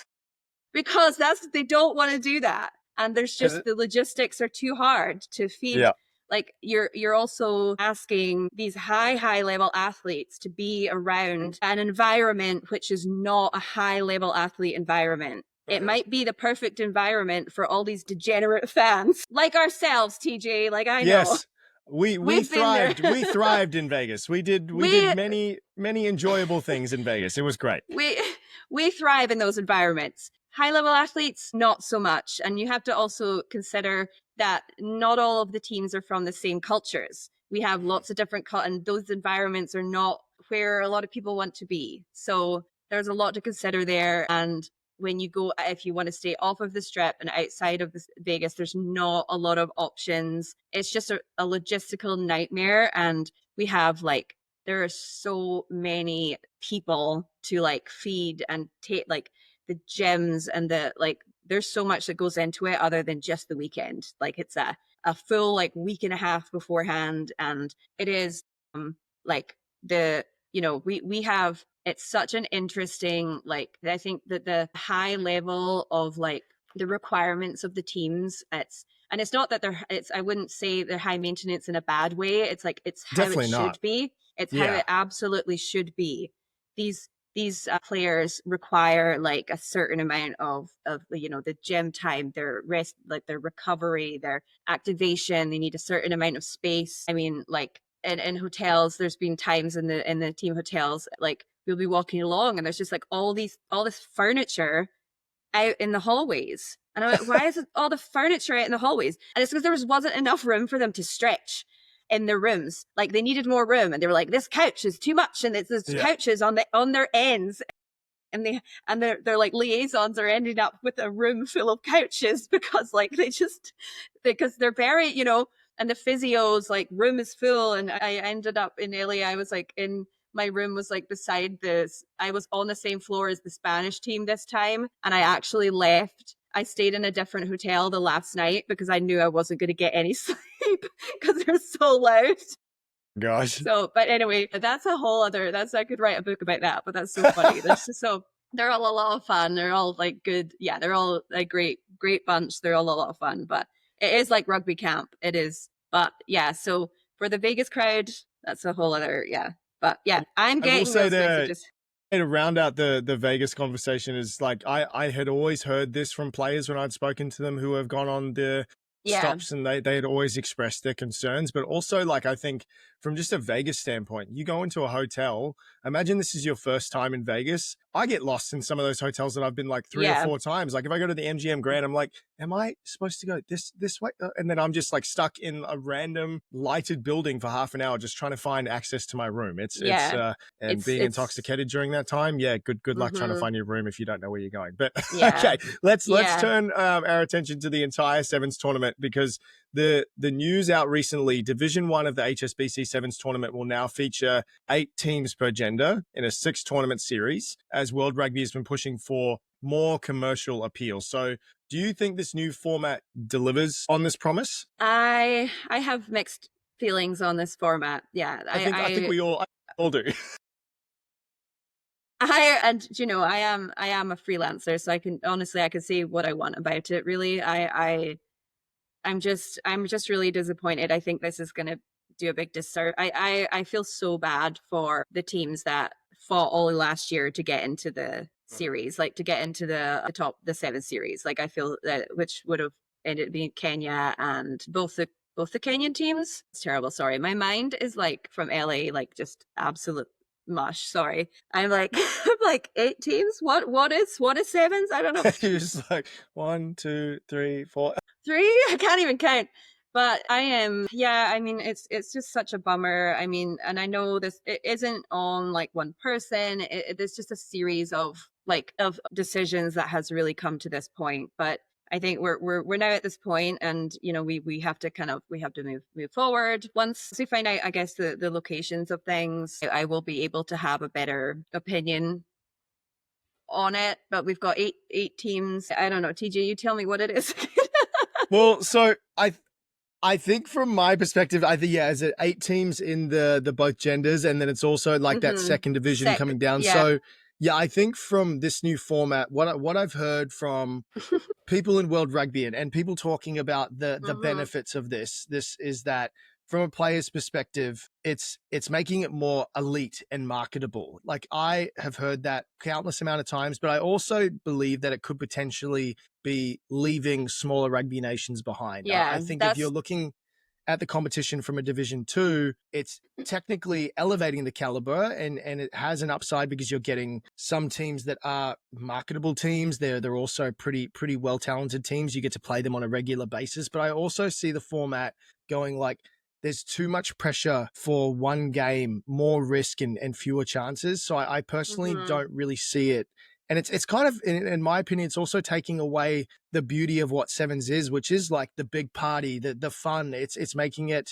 Because they don't want to do that. And there's just the logistics are too hard to feed. Yeah. Like you're also asking these high level athletes to be around an environment which is not a high level athlete environment. It might be the perfect environment for all these degenerate fans like ourselves, TJ. Like I know. Yes. We thrived. We thrived in Vegas. We did many enjoyable things in Vegas. It was great. We thrive in those environments. High level athletes, not so much. And you have to also consider that not all of the teams are from the same cultures. We have lots of different and those environments are not where a lot of people want to be. So there's a lot to consider there. And when you go, if you want to stay off of the strip and outside of Vegas, there's not a lot of options. It's just a logistical nightmare. And we have there are so many people to feed and take the gyms and there's so much that goes into it other than just the weekend. It's a full week and a half beforehand. And it is we have, it's such an interesting, I think that the high level of the requirements of the teams, it's not that I wouldn't say they're high maintenance in a bad way. It's it's how Definitely it not. should be. It's how it absolutely should be. These players require a certain amount of the gym time, their rest, their recovery, their activation. They need a certain amount of space. I mean, in hotels, there's been times in the team hotels, we'll be walking along and there's just all this furniture out in the hallways. And I'm like, why is all the furniture out in the hallways? And it's because there wasn't enough room for them to stretch in their rooms. Like they needed more room, and they were like, this couch is too much, and there's couches on their ends. And their like liaisons are ending up with a room full of couches because like because they're very, and the physios like room is full. And I ended up in LA. I was like in my room was like beside this. I was on the same floor as the Spanish team this time, and I actually left. I stayed in a different hotel the last night because I knew I wasn't going to get any sleep because they're so loud. Gosh. So, but anyway, that's a whole other, I could write a book about that, but that's so funny. They're all a lot of fun. They're all like good. Yeah, they're all a great bunch. They're all a lot of fun, but it is like rugby camp. It is. But yeah, so for the Vegas crowd, that's a whole other, yeah. But yeah, I'm getting those messages. To round out the Vegas conversation is like, I had always heard this from players when I'd spoken to them who have gone on the stops, and they had always expressed their concerns. But also, like, I think from just a Vegas standpoint, you go into a hotel, imagine this is your first time in Vegas. I get lost in some of those hotels that I've been like three or four times. Like if I go to the MGM Grand, I'm like, am I supposed to go this way? And then I'm just like stuck in a random lighted building for half an hour just trying to find access to my room. Being intoxicated during that time, good luck trying to find your room if you don't know where you're going. But okay, let's turn our attention to the entire Sevens tournament, because the news out recently, Division 1 of the HSBC Sevens tournament will now feature 8 teams per gender in a 6-tournament series, as World Rugby has been pushing for more commercial appeal. So do you think this new format delivers on this promise? I have mixed feelings on this format. Yeah. I think we all do. I am a freelancer, so I can say what I want about it. Really, I'm just really disappointed. I think this is going to do a big disservice. I feel so bad for the teams that fought all last year to get into the series, like to get into the 7 series. Like I feel that, which would have ended up being Kenya and both the Kenyan teams. It's terrible. Sorry, my mind is like from LA, like just absolute mush. Sorry, I'm like 8 teams. What is sevens? I don't know. You're just like 1, 2, 3, 4. 3? I can't even count. But I am, I mean, it's just such a bummer. I mean, and I know it isn't on like one person. It's just a series of decisions that has really come to this point. But I think we're now at this point, and we have to move forward. Once we find out, I guess, the locations of things, I will be able to have a better opinion on it. But we've got eight teams. I don't know, TJ, you tell me what it is. Well, so I think from my perspective, is it 8 teams in the both genders, and then it's also like that second division coming down. Yeah. So yeah, I think from this new format, what I've heard from people in World Rugby and people talking about the benefits of this is that from a player's perspective, it's making it more elite and marketable. Like I have heard that countless amount of times, but I also believe that it could potentially be leaving smaller rugby nations behind. Yeah, I think if you're looking at the competition from a Division 2, it's technically elevating the caliber, and it has an upside because you're getting some teams that are marketable teams. They're also pretty well talented teams. You get to play them on a regular basis. But I also see the format going like, there's too much pressure for one game, more risk and fewer chances. So I personally don't really see it. And it's kind of, in my opinion, it's also taking away the beauty of what Sevens is, which is like the big party, the fun. It's making it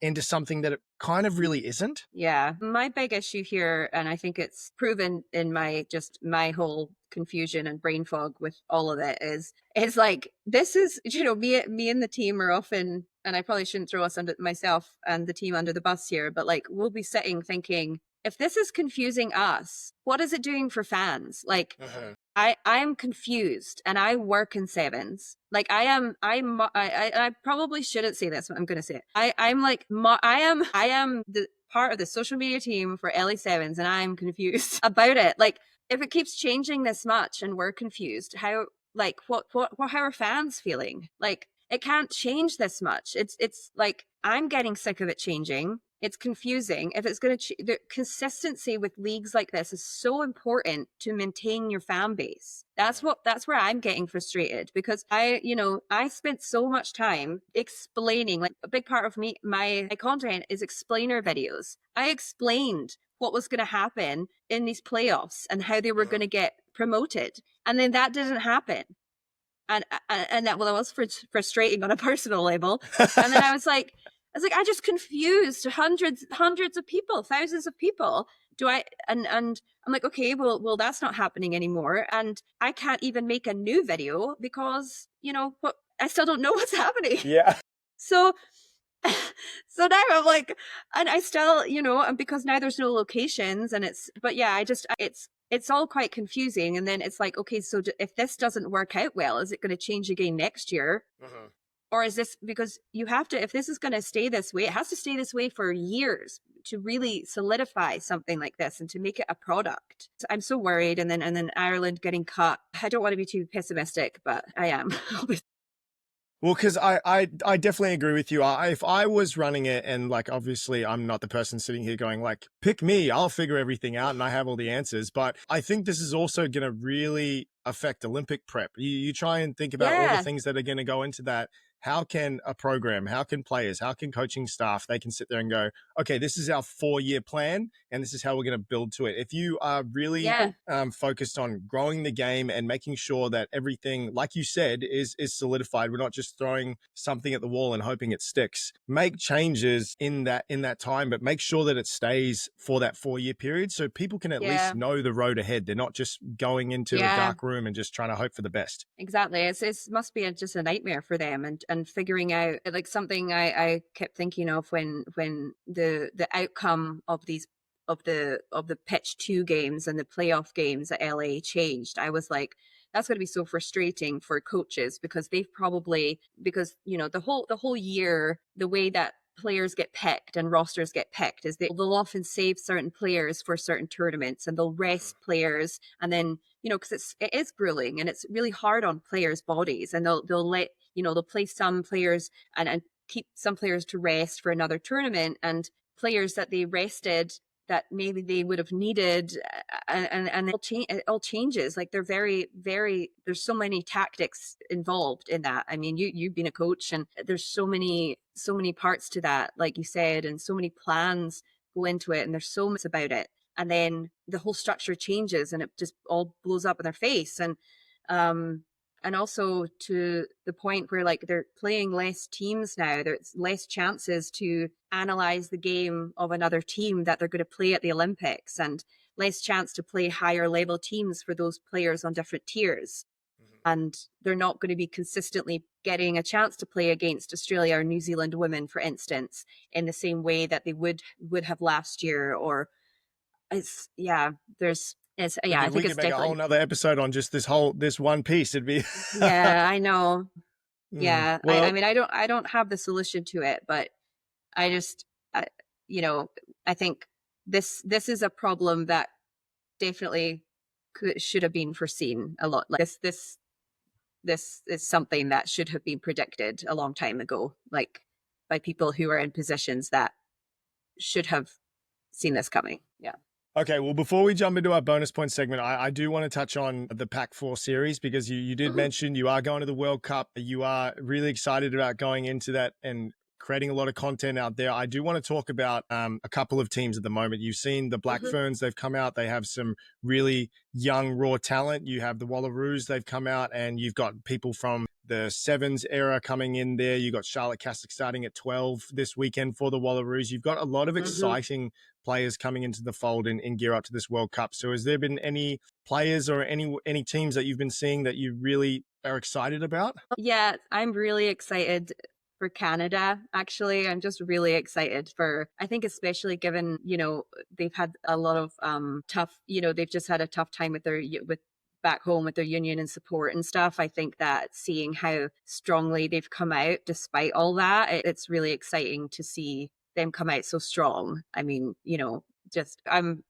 into something that it kind of really isn't. Yeah. My big issue here, and I think it's proven in my whole confusion and brain fog with all of it, is like, this is, me and the team are often, and I probably shouldn't throw myself and the team under the bus here, but like we'll be sitting thinking, if this is confusing us, what is it doing for fans? Like, I'm confused, and I work in Sevens. Like I probably shouldn't say this, but I'm going to say it. I am the part of the social media team for LA Sevens, and I'm confused about it. Like, if it keeps changing this much and we're confused, how are fans feeling? Like, it can't change this much. It's like, I'm getting sick of it changing. It's confusing. If it's going to, the consistency with leagues like this is so important to maintain your fan base. That's where I'm getting frustrated, because I spent so much time explaining, like a big part of my content is explainer videos. I explained what was going to happen in these playoffs and how they were going to get promoted. And then that didn't happen. And that was frustrating on a personal level. And then I was like, I just confused hundreds of people, thousands of people. And I'm like, okay, well, that's not happening anymore. And I can't even make a new video because, I still don't know what's happening. Yeah. So now I'm like, and I still, because now there's no locations and it's all quite confusing. And then it's like, okay, so if this doesn't work out well, is it going to change again next year? Mm-hmm. Or is this, because you have to, if this is going to stay this way, it has to stay this way for years to really solidify something like this and to make it a product. So I'm so worried. And then Ireland getting cut. I don't want to be too pessimistic, but I am. Well, because I definitely agree with you. If I was running it, and like, obviously I'm not the person sitting here going like, pick me, I'll figure everything out and I have all the answers. But I think this is also going to really affect Olympic prep. You try and think about all the things that are going to go into that. How can a program, how can players, how can coaching staff, they can sit there and go, okay, this is our 4-year plan and this is how we're going to build to it. If you are really focused on growing the game and making sure that everything, like you said, is solidified, we're not just throwing something at the wall and hoping it sticks. Make changes in that time, but make sure that it stays for that 4-year period so people can at least know the road ahead. They're not just going into a dark room and just trying to hope for the best. Exactly. It must be just a nightmare for them, and figuring out, like, something I kept thinking of when the outcome of these of the pitch 2 games and the playoff games at LA changed. I was like, that's going to be so frustrating for coaches, because the whole year, the way that players get picked and rosters get picked is they'll often save certain players for certain tournaments, and they'll rest players, and then because it is grueling and it's really hard on players' bodies, and they'll play some players and keep some players to rest for another tournament, and players that they rested that maybe they would have needed, and it all changes. Like, they're very, very, there's so many tactics involved in that. I mean, you've been a coach, and there's so many parts to that, like you said, and so many plans go into it, and there's so much about it. And then the whole structure changes and it just all blows up in their face. And also to the point where, like, they're playing less teams now. There's less chances to analyze the game of another team that they're going to play at the Olympics, and less chance to play higher level teams for those players on different tiers. And they're not going to be consistently getting a chance to play against Australia or New Zealand women, for instance, in the same way that they would have last year. Or I think it's we could make a whole nother episode on just this one piece. It'd be yeah, I know. Yeah. Well, I mean, I don't have the solution to it, but I just, I think this is a problem that definitely should have been foreseen a lot. Like, this is something that should have been predicted a long time ago, like, by people who are in positions that should have seen this coming. Yeah. Okay, well, before we jump into our bonus point segment, I do want to touch on the Pac-4 series, because you did mention you are going to the World Cup. You are really excited about going into that and creating a lot of content out there. I do want to talk about a couple of teams at the moment. You've seen the Black Ferns, they've come out. They have some really young, raw talent. You have the Wallaroos, they've come out, and you've got people from the Sevens era coming in there. You got Charlotte Caslick starting at 12 this weekend for the Wallaroos. You've got a lot of exciting players coming into the fold in gear up to this World Cup. So has there been any players or any teams that you've been seeing that you really are excited about? Yeah, I'm really excited for Canada. Actually, I'm just really excited I think, especially given, they've had a lot of tough, they've just had a tough time with back home with their union and support and stuff. I think that seeing how strongly they've come out despite all that, it's really exciting to see them come out so strong. I mean, and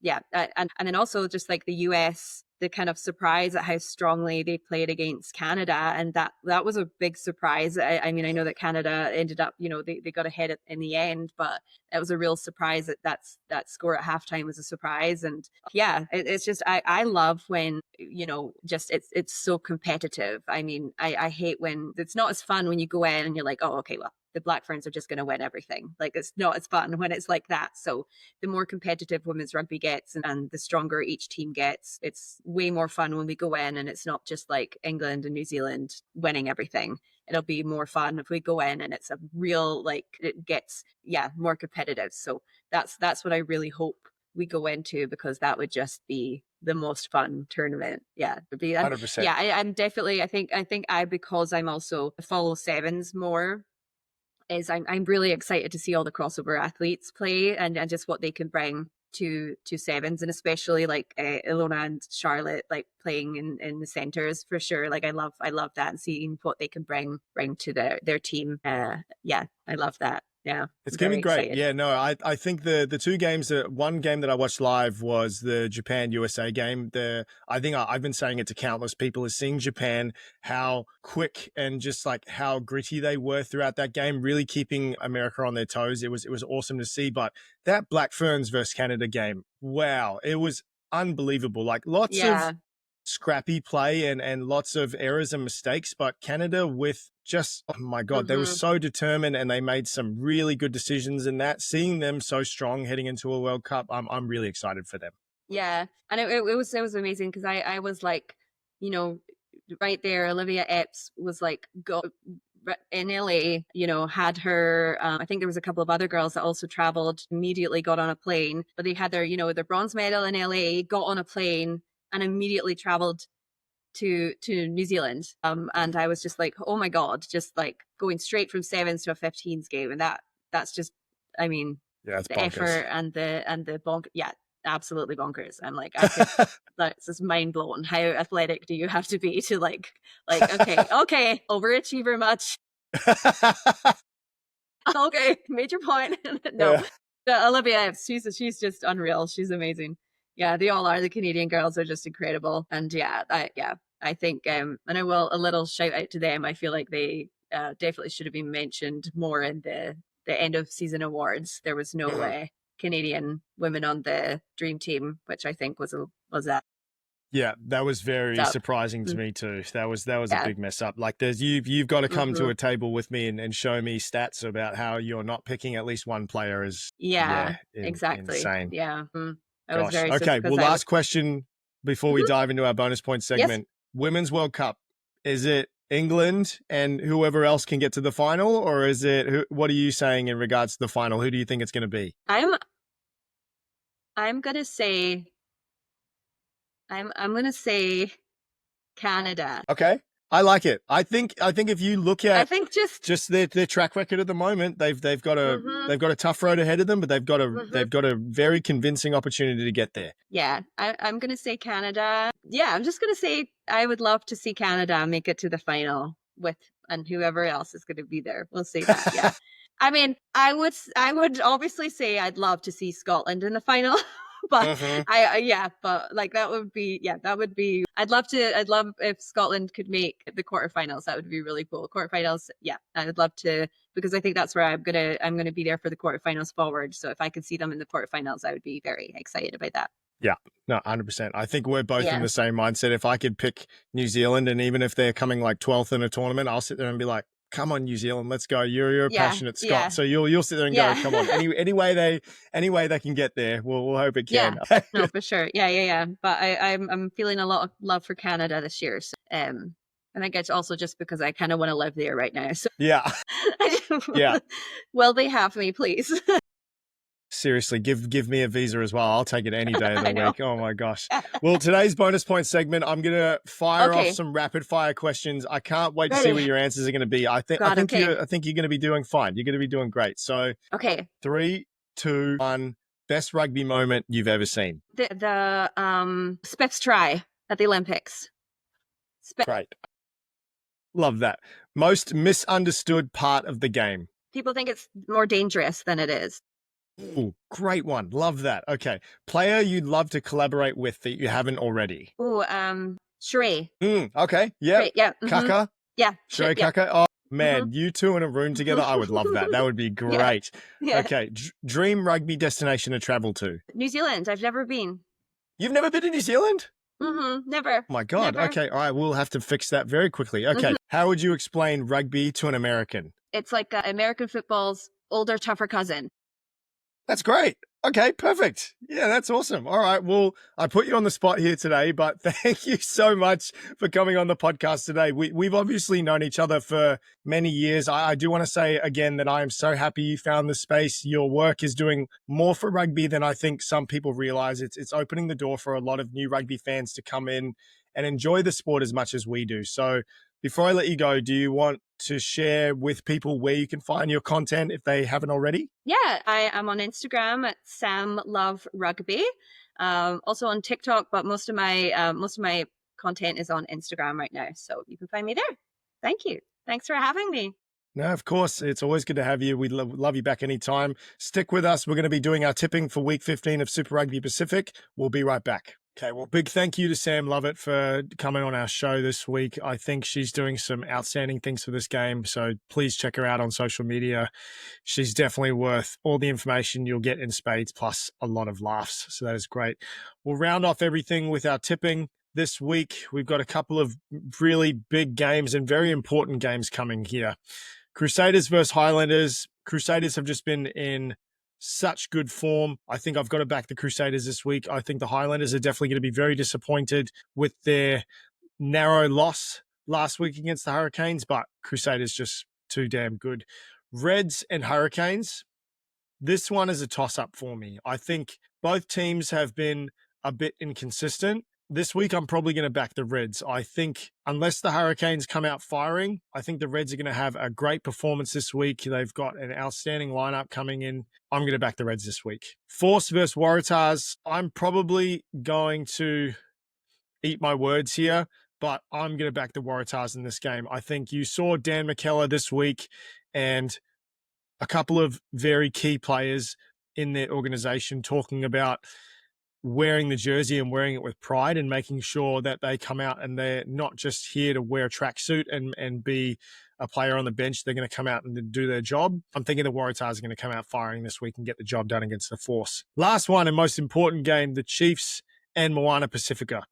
then also just like the US, the kind of surprise at how strongly they played against Canada. And that was a big surprise. I mean, I know that Canada ended up, they got ahead in the end, but it was a real surprise that score at halftime was a surprise. And yeah, it's just, I love when, just it's so competitive. I mean, I hate when it's not as fun when you go in and you're like, oh, okay, well, the Black Ferns are just going to win everything. Like, it's not as fun when it's like that. So the more competitive women's rugby gets and the stronger each team gets, it's way more fun when we go in and it's not just like England and New Zealand winning everything. It'll be more fun if we go in and it's a real, like, it gets, more competitive. So that's what I really hope we go into, because that would just be the most fun tournament. Yeah, it'd be 100%. Yeah, I'm definitely. I think because I'm also follow sevens more, is I'm really excited to see all the crossover athletes play and just what they can bring to sevens, and especially like Ilona and Charlotte like playing in the centers for sure. Like I love that, and seeing what they can bring to their team. Yeah, I love that. Yeah, It's I'm going to very be great. excited. Yeah, no, I think the two games, one game that I watched live was the Japan USA game. I think I've been saying it to countless people, is seeing Japan, how quick and just like how gritty they were throughout that game, really keeping America on their toes. It was awesome to see. But that Black Ferns versus Canada game, wow, it was unbelievable. Like lots of scrappy play and lots of errors and mistakes, but Canada with just, oh my God, they were so determined and they made some really good decisions, and that seeing them so strong heading into a World Cup, I'm really excited for them. Yeah. And it was amazing, because I was like, right there, Olivia Epps was like, go in LA, had her, I think there was a couple of other girls that also traveled, immediately got on a plane, but they had their, their bronze medal in LA, got on a plane and immediately traveled to New Zealand. And I was just like, oh my God, just like going straight from sevens to a 15s game. And that's just, I mean, Yeah, it's the bonkers. effort and the bonk. Yeah, absolutely bonkers. I'm like, that's just mind blowing. How athletic do you have to be to like, okay, overachiever much. Okay, major point. No, Olivia, she's just unreal. She's amazing. Yeah, they all are. The Canadian girls are just incredible. And I think, and I will a little shout out to them. I feel like they definitely should have been mentioned more in the end of season awards. There was no Canadian women on the dream team, which I think was that. Yeah, that was very surprising to me too. That was a big mess up. Like you've got to come to a table with me and show me stats about how you're not picking at least one player as exactly. insane. Yeah. I Gosh. was very okay. Well, last question before we dive into our bonus point segment. Yes. Women's World Cup. Is it England and whoever else can get to the final, or is it what are you saying in regards to the final? Who do you think it's going to be? I'm gonna say I'm gonna say Canada. Okay. I like it. I think if you look at just their track record at the moment, they've got a tough road ahead of them, but they've got a very convincing opportunity to get there. Yeah, I'm gonna say Canada. Yeah, I'm just gonna say I would love to see Canada make it to the final and whoever else is gonna be there. We'll see that. Yeah. I mean, I would obviously say I'd love to see Scotland in the final. But but like that would be I'd love if Scotland could make the quarterfinals. That would be really cool. Quarterfinals, I would love to, because I think that's where I'm gonna be there for the quarterfinals forward. So if I could see them in the quarterfinals, I would be very excited about that. Yeah, no, 100%. I think we're both in the same mindset. If I could pick New Zealand, and even if they're coming like 12th in a tournament, I'll sit there and be like, come on, New Zealand, let's go. You're a passionate Scot, so you'll sit there and go, come on. Any way they can get there, we'll hope it can. Yeah, no, for sure. Yeah. But I'm feeling a lot of love for Canada this year. So, and I guess also just because I kind of want to live there right now. So yeah. Will they have me, please? Seriously, give me a visa as well. I'll take it any day of the week. Oh my gosh. Well, today's bonus point segment, I'm going to fire off some rapid fire questions. I can't wait to see what your answers are going to be. I think you're going to be doing fine. You're going to be doing great. So, 3, 2, 1. Best rugby moment you've ever seen. The Spiff's try at the Olympics. Great. Love that. Most misunderstood part of the game. People think it's more dangerous than it is. Ooh, great one. Love that. Okay. Player you'd love to collaborate with that you haven't already. Oh, Sheree. Okay. Yep. Sheree, yeah. Kaka. Yeah. Sheree Yeah. Kaka. Oh, man. You two in a room together. I would love that. That would be Yeah. great. Yeah. Okay. Dream rugby destination to travel to. New Zealand. I've never been. You've never been to New Zealand? Never. Oh my God. Never. Okay. All right. We'll have to fix that very quickly. Okay. How would you explain rugby to an American? It's like American football's older, tougher cousin. That's great. Okay, perfect. Yeah, that's awesome. All right. Well, I put you on the spot here today, but thank you so much for coming on the podcast today. We've obviously known each other for many years. I do want to say again that I am so happy you found this space. Your work is doing more for rugby than I think some people realize. It's opening the door for a lot of new rugby fans to come in and enjoy the sport as much as we do. So before I let you go, do you want to share with people where you can find your content if they haven't already? Yeah, I am on Instagram at Sam Love Rugby. Also on TikTok, but most of my content is on Instagram right now, so you can find me there. Thank you. Thanks for having me. No, of course. It's always good to have you. We'd love you back anytime. Stick with us. We're going to be doing our tipping for week 15 of Super Rugby Pacific. We'll be right back. Okay, well, big thank you to Sam Lovett for coming on our show this week. I think she's doing some outstanding things for this game, so please check her out on social media. She's definitely worth all the information you'll get in spades, plus a lot of laughs, so that is great. We'll round off everything with our tipping. This week, we've got a couple of really big games and very important games coming here. Crusaders versus Highlanders. Crusaders have just been in such good form. I think I've got to back the Crusaders this week. I think the Highlanders are definitely going to be very disappointed with their narrow loss last week against the Hurricanes, but Crusaders just too damn good. Reds and Hurricanes. This one is a toss-up for me. I think both teams have been a bit inconsistent. This week, I'm probably going to back the Reds. I think unless the Hurricanes come out firing, I think the Reds are going to have a great performance this week. They've got an outstanding lineup coming in. I'm going to back the Reds this week. Force versus Waratahs. I'm probably going to eat my words here, but I'm going to back the Waratahs in this game. I think you saw Dan McKellar this week and a couple of very key players in their organization talking about wearing the jersey and wearing it with pride and making sure that they come out and they're not just here to wear a tracksuit and be a player on the bench. They're going to come out and do their job. I'm thinking the Waratahs are going to come out firing this week and get the job done against the Force. Last one and most important game, the Chiefs and Moana Pacifica.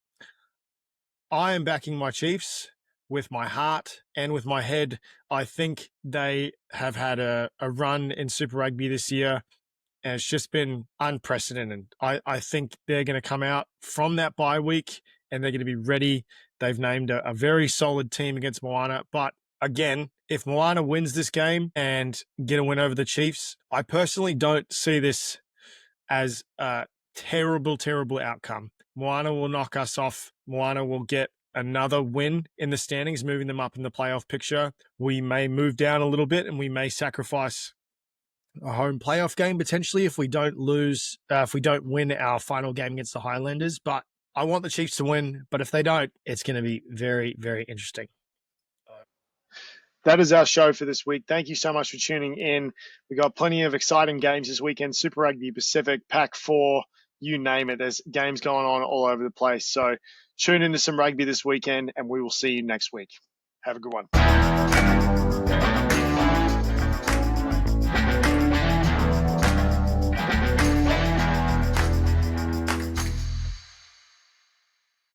I am backing my Chiefs with my heart and with my head. I think they have had a run in Super Rugby this year, and it's just been unprecedented. I think they're going to come out from that bye week and they're going to be ready. They've named a very solid team against Moana. But again, if Moana wins this game and get a win over the Chiefs, I personally don't see this as a terrible, terrible outcome. Moana will knock us off. Moana will get another win in the standings, moving them up in the playoff picture. We may move down a little bit and we may sacrifice a home playoff game potentially if we don't win our final game against the Highlanders. But I want the Chiefs to win, but if they don't, it's going to be very, very interesting. That is our show for this week. Thank you so much for tuning in. We got plenty of exciting games this weekend. Super Rugby Pacific, Pac 4, you name it. There's games going on all over the place. So tune into some rugby this weekend and we will see you next week. Have a good one.